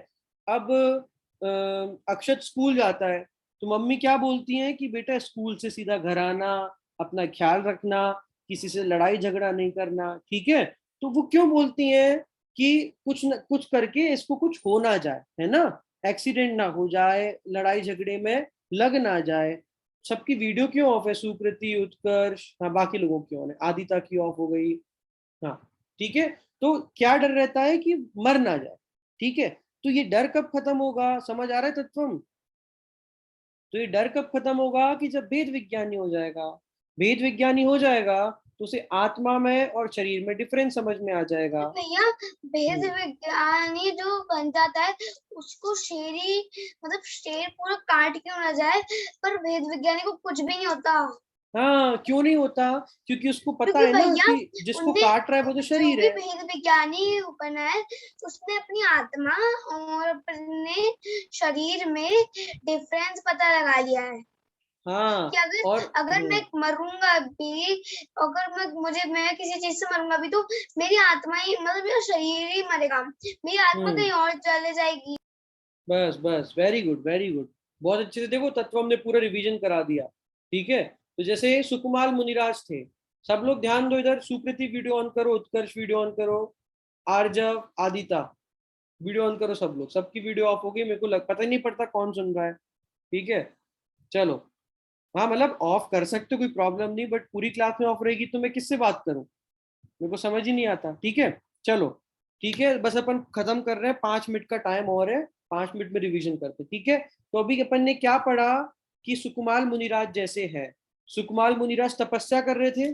अब अक्षत स्कूल जाता है, तो मम्मी क्या बोलती हैं कि बेटा स्कूल से सीधा घर आना, अपना ख्याल रखना, किसी से लड़ाई झगड़ा नहीं करना, ठीक है। तो वो क्यों बोलती हैं कि कुछ न कुछ करके इसको कुछ हो ना जाए, है ना, एक्सीडेंट ना हो जाए, लड़ाई झगड़े में लग ना जाए। सबकी वीडियो क्यों ऑफ है? सुकृति, उत्कर्ष, हाँ, बाकी लोगों की ऑन है, आदिता की ऑफ हो गई। हाँ, ठीक है। तो क्या डर रहता है कि मर ना जाए, ठीक है। तो ये डर कब खत्म होगा? समझ आ रहा है तत्वम? तो ये डर कब खत्म होगा? कि जब वेद विज्ञानी हो जाएगा। वेद विज्ञानी हो जाएगा तो उसे आत्मा में और शरीर में डिफरेंस समझ में आ जाएगा। भैया भेद विज्ञानी जो बन जाता है उसको शेर ही, मतलब शेर पूरा काट क्यों ना जाए, पर भेद विज्ञानी को कुछ भी नहीं होता। हाँ, क्यों नहीं होता? क्योंकि उसको पता क्योंकि है ना भैया कि जिसको उनने काट रहा है वो तो जो शरीर भी है। भेद विज्ञानी बना है उसने अपनी आत्मा और अपने शरीर में डिफरेंस पता लगा लिया है हाँ, कि अगर और अगर मैं मरूंगा भी, अगर मैं किसी चीज से मरूंगा भी तो मेरी आत्मा ही, मतलब मेरा शरीर ही मरेगा, मेरी आत्मा कहीं और चले जाएगी। बस बस, वेरी गुड वेरी गुड, बहुत अच्छे से। देखो तत्व हमने पूरा रिवीजन करा दिया, ठीक है। तो जैसे सुकुमार मुनिराज थे, सब लोग ध्यान दो इधर, सुकृति वीडियो ऑन करो, उत्कर्ष वीडियो ऑन करो, आर्जव, आदिता वीडियो ऑन करो, सब लोग, सबकी वीडियो ऑफ होगी। मेरे को पता ही नहीं पड़ता कौन सुन रहा है, ठीक है। चलो, हाँ मतलब ऑफ कर सकते हो, कोई प्रॉब्लम नहीं, बट पूरी क्लास में ऑफ रहेगी तो मैं किससे बात करूं? मेरे को समझ ही नहीं आता, ठीक है। चलो, ठीक है, बस अपन खत्म कर रहे हैं, 5 मिनट का टाइम और है, 5 मिनट में रिवीजन करते हैं, ठीक है। तो अभी अपन ने क्या पढ़ा कि सुकुमार मुनिराज जैसे है, सुकुमार मुनिराज तपस्या कर रहे थे,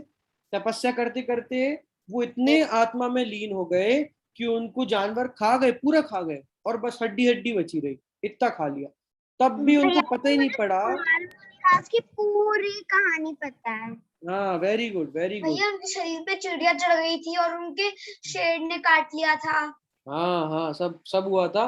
तपस्या करते करते वो इतने आत्मा में लीन हो गए कि उनको जानवर खा गए, पूरा खा गए, और बस हड्डी हड्डी बची रही, इतना खा लिया, तब भी उनको भैया पता ही नहीं पड़ा। क्लास की पूरी कहानी पता है। हाँ, वेरी गुड वेरी गुड। भैया उनके शरीर पे चिड़िया चढ़ गई थी और उनके शेर ने काट लिया था। हाँ हाँ, सब सब हुआ था,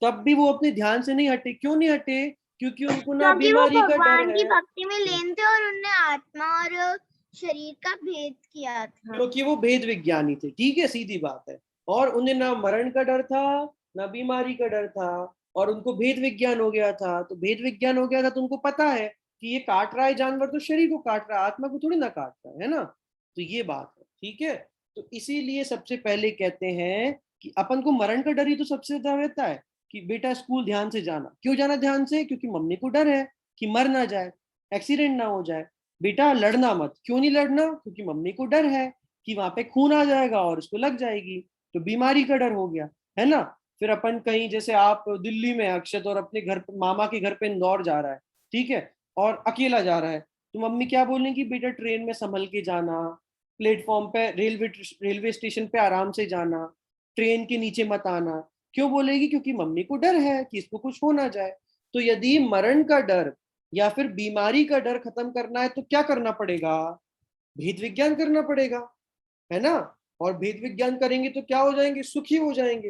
तब भी वो अपने ध्यान से नहीं हटे। क्यों नहीं हटे? क्योंकि उनको ना क्योंकि वो बीमारी का डर भगवान की है, भक्ति में लीन थे और उनने आत्मा और शरीर का भेद किया था। क्योंकि वो भेद विज्ञानी थे, ठीक है, सीधी बात है। और उन्हें ना मरण का डर था, ना बीमारी का डर था, और उनको भेद विज्ञान हो गया था। तो भेद विज्ञान हो गया था तो उनको पता है कि ये काट रहा है जानवर तो शरीर को काट रहा है, आत्मा को थोड़ी ना काट रहा है ना। तो ये बात है, ठीक है। तो इसीलिए सबसे पहले कहते हैं कि अपन को मरण का डर ही तो सबसे ज्यादा रहता है कि बेटा स्कूल ध्यान से जाना। क्यों जाना ध्यान से? क्योंकि मम्मी को डर है कि मर ना जाए, एक्सीडेंट ना हो जाए। बेटा लड़ना मत। क्यों नहीं लड़ना? क्योंकि मम्मी को डर है कि वहां पे खून आ जाएगा और उसको लग जाएगी, तो बीमारी का डर हो गया, है ना। फिर अपन कहीं, जैसे आप दिल्ली में अक्षत और अपने घर मामा के घर पे इंदौर जा रहा है, ठीक है, और अकेला जा रहा है, तो मम्मी क्या बोलेंगी? बेटा ट्रेन में संभल के जाना, प्लेटफॉर्म पे, रेलवे स्टेशन पे आराम से जाना, ट्रेन के नीचे मत आना। क्यों बोलेगी? क्योंकि मम्मी को डर है कि इसको कुछ हो ना जाए। तो यदि मरण का डर या फिर बीमारी का डर खत्म करना है तो क्या करना पड़ेगा? भेद विज्ञान करना पड़ेगा, है ना। और भेद विज्ञान करेंगे तो क्या हो जाएंगे? सुखी हो जाएंगे,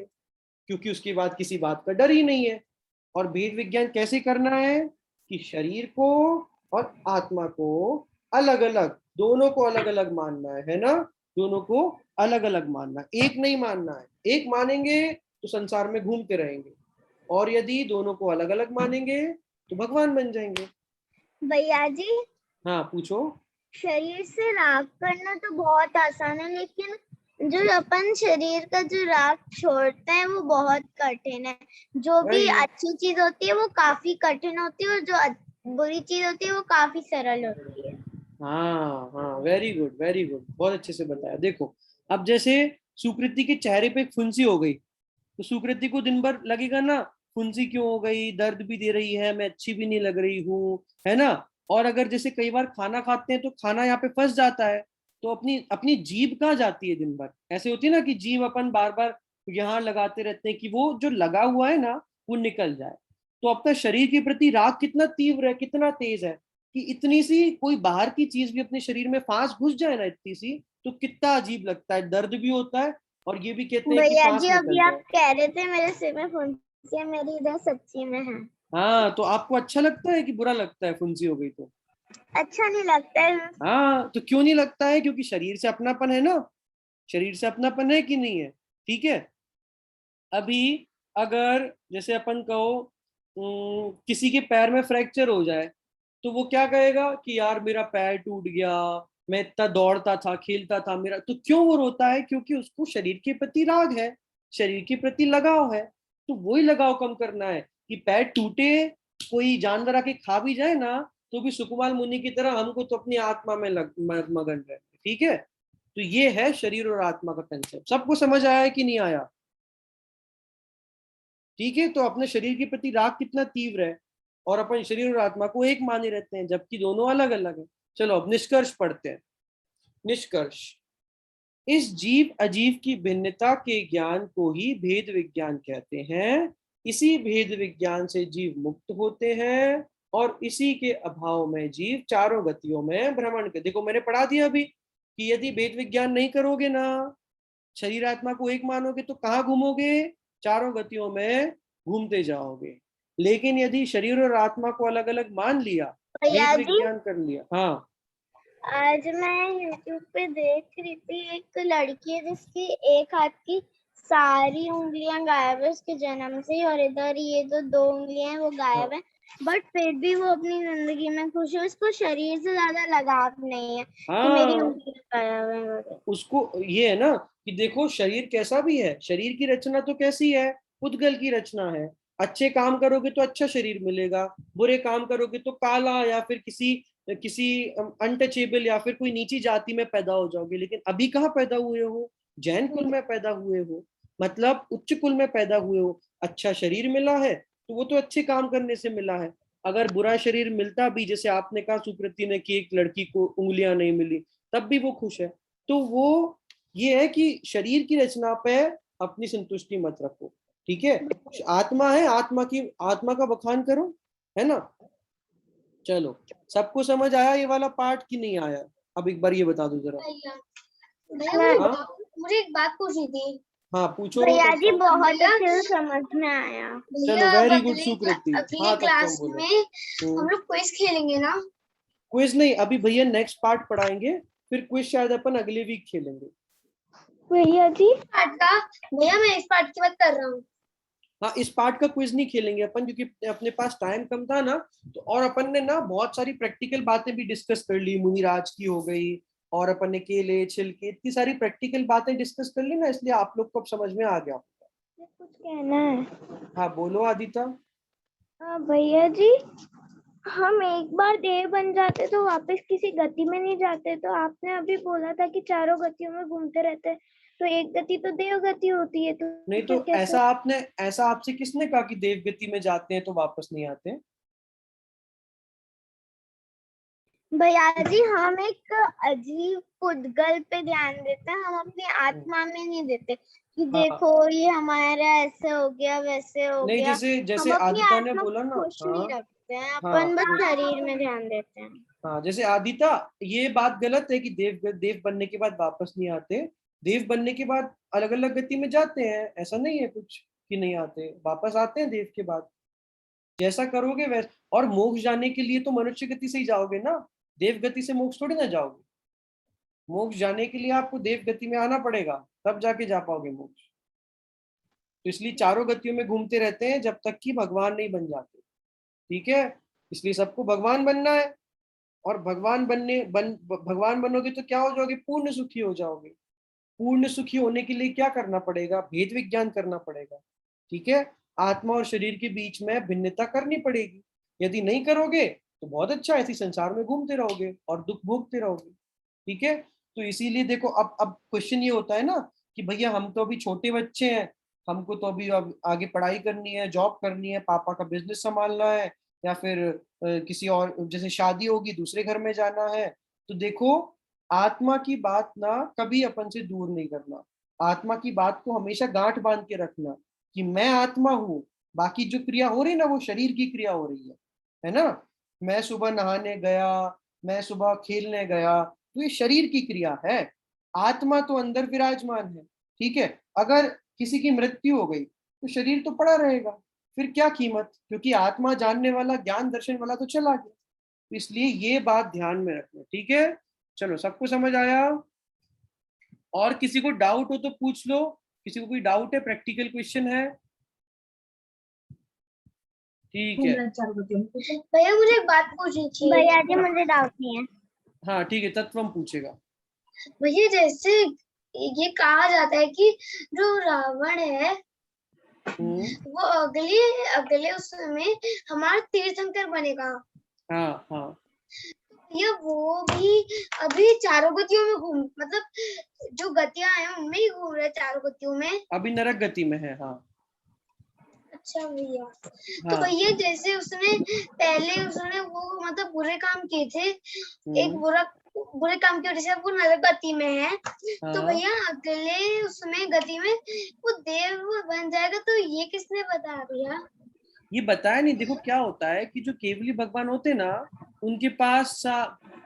क्योंकि उसके बाद किसी बात का डर ही नहीं है। और भेद विज्ञान कैसे करना है? कि शरीर को और आत्मा को अलग अलग, दोनों को अलग अलग मानना है ना, दोनों को अलग अलग मानना, एक नहीं मानना है। एक मानेंगे तो संसार में घूमते रहेंगे, और यदि दोनों को अलग अलग मानेंगे तो भगवान बन जाएंगे। भैया जी, हाँ, पूछो। शरीर से राग करना तो बहुत आसान है, लेकिन जो अपन शरीर का जो राग छोड़ते हैं वो बहुत कठिन है। जो भी वही, अच्छी चीज होती है वो काफी कठिन होती है और जो बुरी चीज होती है वो काफी सरल होती है। हाँ हाँ, वेरी गुड वेरी गुड, बहुत अच्छे से बताया। देखो, अब जैसे सुकृति के चेहरे पे एक फुंसी हो गई, तो सुकृति को दिन भर लगेगा ना, फुंसी क्यों हो गई, दर्द भी दे रही है, मैं अच्छी भी नहीं लग रही हूँ, है ना। और अगर जैसे कई बार खाना खाते हैं तो खाना यहाँ पे फंस जाता है, तो अपनी अपनी जीभ कहाँ जाती है दिन भर? ऐसे होती है ना कि जीभ अपन बार बार यहाँ लगाते रहते हैं कि वो जो लगा हुआ है ना वो निकल जाए। तो अपना शरीर के प्रति राग कितना तीव्र है, कितना तेज है कि इतनी सी कोई बाहर की चीज भी अपने शरीर में फांस घुस जाए ना इतनी सी, तो कितना अजीब लगता है, दर्द भी होता है और ये भी कहते हैं कि भैया सांस जी अभी निकल आप जाए। कह रहे थे मेरे सिर में फुंसी है, मेरी इधर सच्ची में है। हाँ, तो आपको अच्छा लगता है कि बुरा लगता है फुंसी हो गई तो? अच्छा नहीं लगता है। हाँ, तो क्यों नहीं लगता है? क्योंकि शरीर से अपनापन है ना, शरीर से अपनापन है कि नहीं है? ठीक है। अभी अगर जैसे अपन कहो किसी के पैर में फ्रैक्चर हो जाए, तो वो क्या कहेगा कि यार मेरा पैर टूट गया, मैं इतना दौड़ता था खेलता था मेरा, तो क्यों वो रोता है? क्योंकि उसको शरीर के प्रति राग है, शरीर के प्रति लगाव है। तो वही लगाव कम करना है कि पैर टूटे, कोई जानवर आके खा भी जाए ना, तो भी सुकुमार मुनि की तरह हमको तो अपनी आत्मा में मगन रहना है। ठीक है। तो ये है शरीर और आत्मा का कंसेप्ट। सबको समझ आया है कि नहीं आया? ठीक है। तो अपने शरीर के प्रति राग कितना तीव्र है, और अपन शरीर और आत्मा को एक माने रहते हैं जबकि दोनों अलग अलग है। चलो अब निष्कर्ष पढ़ते हैं। निष्कर्ष, इस जीव अजीव की भिन्नता के ज्ञान को ही भेद विज्ञान कहते हैं। इसी भेद विज्ञान से जीव मुक्त होते हैं और इसी के अभाव में जीव चारों गतियों में भ्रमण कर। देखो मैंने पढ़ा दिया अभी कि यदि भेद विज्ञान नहीं करोगे ना, शरीर आत्मा को एक मानोगे, तो कहाँ घूमोगे? चारों गतियों में घूमते जाओगे। लेकिन यदि शरीर और आत्मा को अलग अलग मान लिया, भेद भैया जी विज्ञान कर लिया। हाँ, आज मैं यूट्यूब पे देख रही थी, एक लड़की है जिसकी एक हाथ की सारी उंगलियां गायब है उसके जन्म से, और इधर ये जो दो उंगलियां हैं वो गायब है, बट फिर भी वो अपनी जिंदगी में खुश है। उसको शरीर से ज्यादा लगाव नहीं है कि मेरी हाँ, उंगलियां गायब है वगैरह। उसको ये है ना कि देखो शरीर कैसा भी है, शरीर की रचना तो कैसी है, पुद्गल की रचना है। अच्छे काम करोगे तो अच्छा शरीर मिलेगा, बुरे काम करोगे तो काला या फिर किसी किसी अनटचेबल या फिर कोई नीची जाति में पैदा हो जाओगे। लेकिन अभी कहाँ पैदा हुए हो? जैन कुल में पैदा हुए हो, मतलब उच्च कुल में पैदा हुए हो। अच्छा शरीर मिला है तो वो तो अच्छे काम करने से मिला है। अगर बुरा शरीर मिलता भी, जैसे आपने कहा सुकृति ने कि एक लड़की को उंगलियां नहीं मिली, तब भी वो खुश है। तो वो ये है कि शरीर की रचना पे अपनी संतुष्टि मत रखो। ठीक है। आत्मा है, आत्मा का बखान करो, है ना। चलो, सबको समझ आया ये वाला पार्ट कि नहीं आया? अब एक बार ये बता दो जरा। भैया भैया हाँ, मुझे एक बात पूछनी थी। हाँ पूछो भैया जी तत्व। बहुत भैया अच्छे से समझ में आया। चलो भैया अब वेरी गुड सुकृति। अगले हाँ तत्वम क्लास बोलो। में हम लोग क्विज खेलेंगे ना? क्विज नहीं, अभी भैया नेक्स्ट पार्ट पढ़ाएंगे, फिर क्विज शायद अपन अगले वीक खेलेंगे। भैया जी पार्ट का भैया मैं इस पार्ट की बात कर रहा हूँ। हाँ, इस पार्ट का क्विज नहीं खेलेंगे अपन क्योंकि अपने पास टाइम कम था ना। तो और अपन ने ना बहुत सारी प्रैक्टिकल बातें भी डिस्कस कर ली, मुनिराज की हो गई, और अपन ने केले छिलके इतनी सारी प्रैक्टिकल बातें डिस्कस कर ली ना, इसलिए आप लोग को अब समझ में आ गया। कुछ कहना है। हाँ बोलो आदिता। हाँ भैया जी, हम एक बार देव बन जाते तो वापस किसी गति में नहीं जाते, तो आपने अभी बोला था कि चारों गतियों में घूमते रहते हैं, तो एक गति तो देव गति होती है, तो नहीं फिर तो कैसे? ऐसा आपसे किसने कहा कि देवगति में जाते हैं तो वापस नहीं आते हैं? भैया जी हम एक अजीब पुद्गल पे ध्यान देते हैं, हम अपनी आत्मा में नहीं देते कि हाँ, देखो ये हमारा ऐसे हो गया वैसे हो नहीं गया। जैसे हम जैसे अपनी आदिता ने आत्मा बोला को ना। खुश नहीं हाँ, रखते हैं, हाँ, अपन बस शरीर में ध्यान देते हैं। हाँ, जैसे आदिता, ये बात गलत है कि देव बनने के बाद वापस नहीं आते। देव बनने के बाद अलग अलग गति में जाते हैं, ऐसा नहीं है कुछ कि नहीं आते, वापस आते हैं देव के बाद। जैसा करोगे वैसा। और मोक्ष जाने के लिए तो मनुष्य गति से ही जाओगे ना, देव गति से मोक्ष थोड़ी ना जाओगे। मोक्ष जाने के लिए आपको देव गति में आना पड़ेगा, तब जाके जा पाओगे मोक्ष। तो इसलिए चारों गतियों में घूमते रहते हैं जब तक कि भगवान नहीं बन जाते। ठीक है। इसलिए सबको भगवान बनना है, और भगवान बनोगे तो क्या हो जाओगे? पूर्ण सुखी हो जाओगे। पूर्ण सुखी होने के लिए क्या करना पड़ेगा? भेद विज्ञान करना पड़ेगा। ठीक है। आत्मा और शरीर के बीच में भिन्नता करनी पड़ेगी। यदि नहीं करोगे तो बहुत अच्छा, ऐसी संसार में घूमते रहोगे और दुख भोगते रहोगे। ठीक है। तो इसीलिए देखो, अब क्वेश्चन ये होता है ना कि भैया हम तो अभी छोटे बच्चे हैं, हमको तो अभी अब आगे पढ़ाई करनी है, जॉब करनी है, पापा का बिजनेस संभालना है, या फिर किसी और जैसे शादी होगी दूसरे घर में जाना है। तो देखो, आत्मा की बात ना कभी अपन से दूर नहीं करना। आत्मा की बात को हमेशा गांठ बांध के रखना कि मैं आत्मा हूँ, बाकी जो क्रिया हो रही है ना वो शरीर की क्रिया हो रही है ना। मैं सुबह नहाने गया, मैं सुबह खेलने गया, तो ये शरीर की क्रिया है, आत्मा तो अंदर विराजमान है। ठीक है, अगर किसी की मृत्यु हो गई तो शरीर तो पड़ा रहेगा, फिर क्या कीमत, क्योंकि आत्मा जानने वाला, ज्ञान दर्शन वाला तो चला गया। तो इसलिए ये बात ध्यान में रखना। ठीक है, चलो सबको समझ आया? और किसी को डाउट हो तो पूछ लो, किसी को कोई डाउट है, प्रैक्टिकल क्वेश्चन है? ठीक है, भैया मुझे एक बात पूछनी थी। भैया जी मुझे डाउट नहीं है। हाँ ठीक है, तत्वम पूछेगा। भैया जैसे ये कहा जाता है कि जो रावण है वो अगले अगले उसमें हमारा तीर्थंकर बनेगा। हाँ हाँ, ये वो भी अभी चारों गतियों में घूम, मतलब जो गतियां हैं उनमें ही घूम रहे चारों गतियों में। अभी नरक गति में है। हाँ अच्छा भैया, तो हाँ, भैया जैसे उसने पहले उसने वो मतलब बुरे काम किए थे, एक बुरे काम की वजह से वो नरक गति में है, तो हाँ। भैया अगले उसमें गति में वो देव बन जाएगा, तो ये किसने बताया भैया? ये बताया नहीं, देखो क्या होता है कि जो केवली भगवान होते ना, उनके पास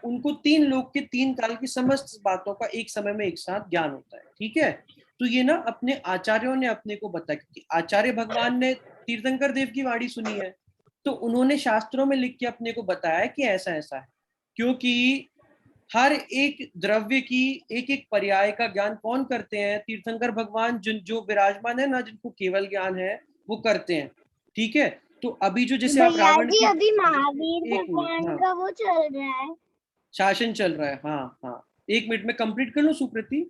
उनको तीन लोक के तीन काल की समस्त बातों का एक समय में एक साथ ज्ञान होता है। ठीक है, तो ये ना अपने आचार्यों ने अपने को बताया, क्योंकि आचार्य भगवान ने तीर्थंकर देव की वाणी सुनी है, तो उन्होंने शास्त्रों में लिख के अपने को बताया कि ऐसा ऐसा है। क्योंकि हर एक द्रव्य की एक एक पर्याय का ज्ञान कौन करते हैं? तीर्थंकर भगवान, जिन जो विराजमान है ना, जिनको केवल ज्ञान है, वो करते हैं। ठीक है, तो अभी जो जैसे आप भैया रावण जी की, अभी महावीर एक मिनट, भगवान हाँ का वो चल रहा है। शासन चल रहा है। हाँ हाँ, एक मिनट में कंप्लीट कर लूं सुकृति,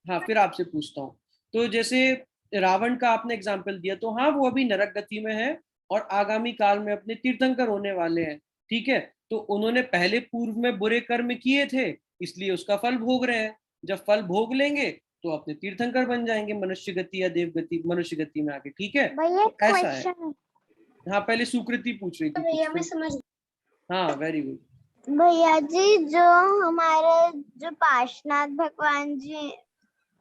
हाँ फिर आपसे पूछता हूँ। तो जैसे रावण का आपने एग्जाम्पल दिया, तो हाँ वो अभी नरक गति में है और आगामी काल में अपने तीर्थंकर होने वाले हैं। ठीक है, तो उन्होंने पहले पूर्व में बुरे कर्म किए थे, इसलिए उसका फल भोग रहे हैं। जब फल भोग लेंगे तो अपने तीर्थंकर बन जाएंगे, मनुष्य गति या देव गति, मनुष्य गति में आके। ठीक है, भैया तो ऐसा है। क्वेश्चन, हाँ पहले सुकृति पूछ रही थी कुछ, भैया मैं फिर समझ हाँ वेरी गुड। भैया जी जो हमारे जो पार्श्वनाथ भगवान जी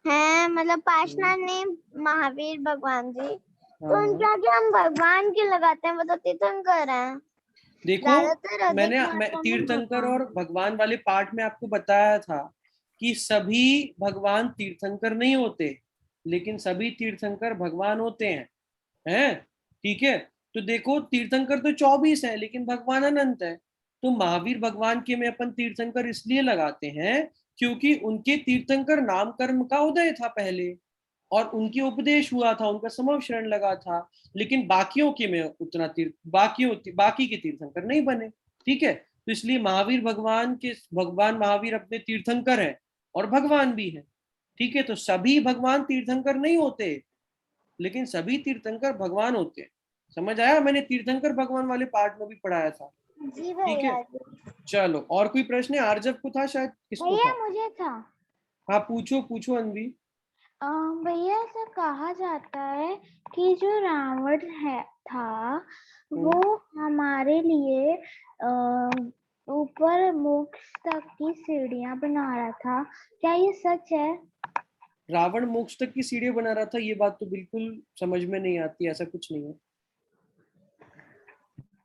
हैं, मतलब पार्श्वनाथ नहीं, महावीर भगवान जी, तो हाँ उनके आगे हम भगवान क्यों लगाते हैं? वो तो तीर्थंकर हैं। देखो, ज्यादातर अधिक मैं मात्रा में तीर्थंकर भगवान। और भगवान वाले पार्ट में आपको बताया था कि सभी भगवान तीर्थंकर नहीं होते, लेकिन सभी तीर्थंकर भगवान होते हैं। ठीक है, तो देखो तीर्थंकर तो 24 है, लेकिन भगवान अनंत है। तो महावीर भगवान के में अपन तीर्थंकर इसलिए लगाते हैं क्योंकि उनके तीर्थंकर नाम कर्म का उदय था पहले, और उनकी उपदेश हुआ था, उनका समव शरण लगा था। लेकिन बाकियों के में उतना तीर्थ, बाकी के तीर्थंकर नहीं बने। ठीक है, तो इसलिए महावीर भगवान के, भगवान महावीर अपने तीर्थंकर हैं और भगवान भी है। ठीक है, तो सभी भगवान तीर्थंकर नहीं होते, लेकिन सभी तीर्थंकर भगवान होते हैं। समझ आया? मैंने तीर्थंकर भगवान वाले पार्ट में भी पढ़ाया था। जी ठीक है, भैया जी। चलो और कोई प्रश्न है? आर्जव को था शायद, किसको भैया था? मुझे था, हाँ पूछो पूछो अनवी। भैया ऐसा कहा जाता है कि जो रावण है था वो हमारे लिए ऊपर मोक्ष तक की सीढ़ियां बना रहा था, क्या ये सच है? रावण मोक्ष तक की सीढ़ी बना रहा था, ये बात तो बिल्कुल समझ में नहीं आती, ऐसा कुछ नहीं है।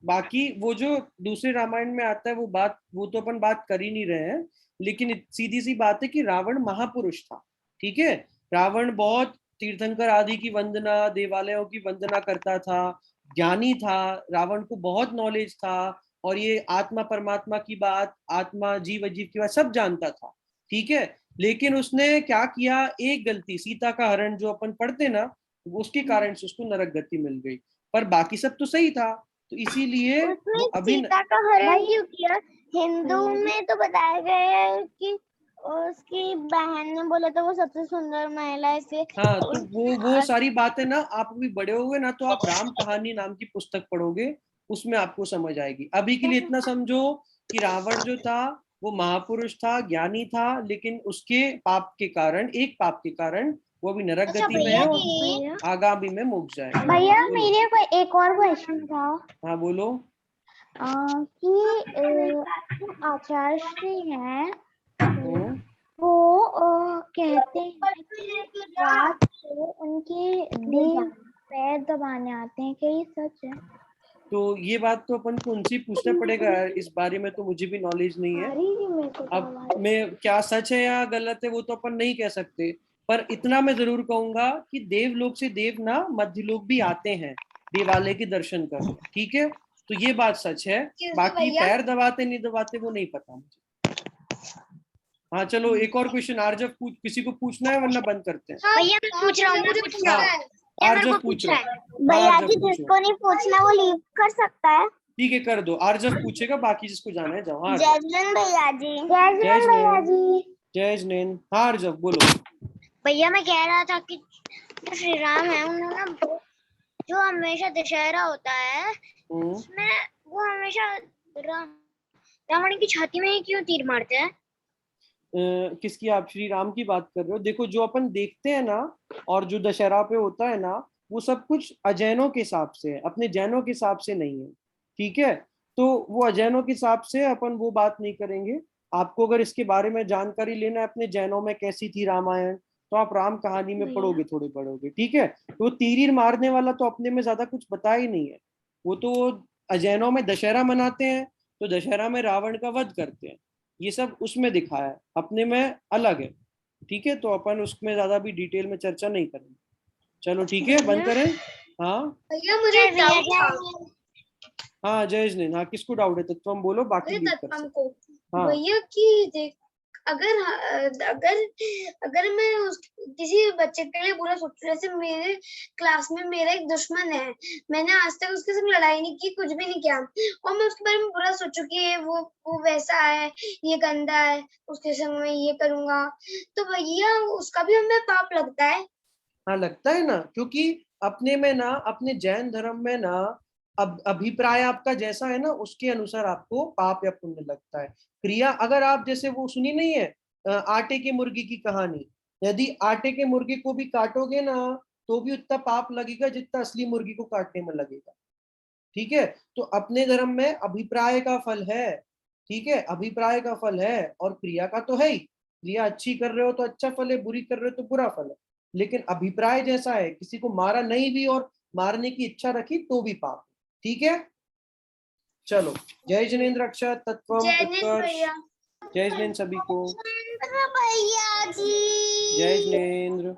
बाकी वो जो दूसरे रामायण में आता है वो बात, वो तो अपन बात कर ही नहीं रहे हैं, लेकिन सीधी सी बात है कि रावण महापुरुष था। ठीक है, रावण बहुत तीर्थंकर आदि की वंदना, देवालयों की वंदना करता था, ज्ञानी था, रावण को बहुत नॉलेज था, और ये आत्मा परमात्मा की बात, आत्मा जीव अजीव की बात सब जानता था। ठीक है, लेकिन उसने क्या किया, एक गलती, सीता का हरण जो अपन पढ़ते ना, उसके कारण से उसको नरक गति मिल गई, पर बाकी सब तो सही था। तो इसीलिए वो उसने अभी सीता का हरण क्यों किया? हिंदू में तो बताया गया है कि उसकी बहन ने बोला था वो सबसे सुंदर महिला है, इसलिए हाँ, तो वो सारी बातें ना, आप भी बड़े होगे ना, तो आप राम कहानी नाम की पुस्तक पढ़ोगे, उसमें आपको समझ आएगी। अभी के लिए इतना समझो कि रावण जो था वो महापुरुष था, ज्ञानी था, लेकिन उसके पाप के कारण, एक पाप के कारण वो अभी नरक अच्छा गति में भैया है और जी, आगामी में मोक्ष जाएगा। भैया बोलो। मेरे को एक और क्वेश्चन था हाँ बोलो। कि जो आचार्य श्री हैं हम्म, वो कहते हैं कि रात को उनके देव पैर दबाने आते हैं, क्या ये सच है? तो ये बात तो अपन को उनसे पूछना पड़ेगा, इस बारे में तो मुझे भी नॉलेज नहीं है। अब मैं क्या सच है या गलत है वो तो अपन नहीं कह सकते, पर इतना मैं जरूर कहूंगा कि देवलोक से देव ना मध्यलोक भी आते हैं देवालय के दर्शन करने, ठीक है। तो ये बात सच है, बाकी पैर दबाते नहीं दबाते वो नहीं पता मुझे। हाँ चलो एक और क्वेश्चन आर्जव पूछ, किसी को पूछना है वरना बंद करते हैं। भैया मैं पूछ रहा हूँ, मैं पूछ रहा हूँ। आर्जव पूछ रहा है। भैया आर्जव जी पूछो। जिसको नहीं पूछना वो लीव कर सकता है। ठीक है कर दो, आर्जव पूछेगा, बाकी जिसको जाना है जाओ। हाँ जय जिनेंद्र भैया जी। जय भैया जिनेंद्र। जी। जय जिनेंद्र। हाँ आर्जव बोलो। भैया मैं कह रहा था कि जो श्री राम है उन्होंने जो हमेशा दशहरा होता है उसमें वो हमेशा रावण की छाती में ही क्यों तीर मारते हैं? किसकी, आप श्री राम की बात कर रहे हो? देखो जो अपन देखते हैं ना, और जो दशहरा पे होता है ना, वो सब कुछ अजैनों के हिसाब से है, अपने जैनों के हिसाब से नहीं है, ठीक है। तो वो अजैनों के हिसाब से अपन वो बात नहीं करेंगे। आपको अगर इसके बारे में जानकारी लेना है अपने जैनों में कैसी थी रामायण, तो आप राम कहानी में पढ़ोगे, थोड़े पढ़ोगे, ठीक है। तो वो तीर मारने वाला तो अपने में ज्यादा कुछ पता ही नहीं है। वो तो अजैनों में दशहरा मनाते हैं, तो दशहरा में रावण का वध करते हैं, ये सब उसमें दिखाया है, अपने में अलग है, ठीक है। तो अपन उसमें ज्यादा भी डिटेल में चर्चा नहीं करेंगे। चलो ठीक है, बंद करें। हाँ भैया मुझे एक डाउट था। हाँ जय जिनेंद्र। हाँ किसको डाउट है? तत्वम बोलो, बाकी भैया लीव कर तत्वम सकते। को हाँ भैया कि देख, अगर अगर अगर मैं उस किसी बच्चे के लिए बुरा सोचूं, जैसे मेरे क्लास में मेरा एक दुश्मन है, मैंने आज तक उसके साथ लड़ाई नहीं की, कुछ भी नहीं किया, और मैं उसके बारे में बुरा सोचूं कि वो वैसा है, ये गंदा है, उसके संग में ये करूंगा, तो भैया उसका भी हमें पाप लगता है? हाँ लगता है ना, क्योंकि अपने में ना, अपने जैन धर्म में ना, अब अभिप्राय आपका जैसा है ना उसके अनुसार आपको पाप या पुण्य लगता है। क्रिया अगर आप जैसे वो सुनी नहीं है आटे की मुर्गी की कहानी, यदि आटे के मुर्गी को भी काटोगे ना तो भी उतना पाप लगेगा जितना असली मुर्गी को काटने में लगेगा, ठीक है। तो अपने धर्म में अभिप्राय का फल है, ठीक है, अभिप्राय का फल है, और क्रिया का तो है ही। क्रिया अच्छी कर रहे हो तो अच्छा फल है, बुरी कर रहे हो तो बुरा फल है, लेकिन अभिप्राय जैसा है, किसी को मारा नहीं भी और मारने की इच्छा रखी तो भी पाप, ठीक है। चलो जय जिनेंद्र, अक्षत, तत्वम, जय जिनेंद्र उत्कर्ष। भैया। जय जिनेंद्र सभी को। भैया जी। जय जिनेंद्र।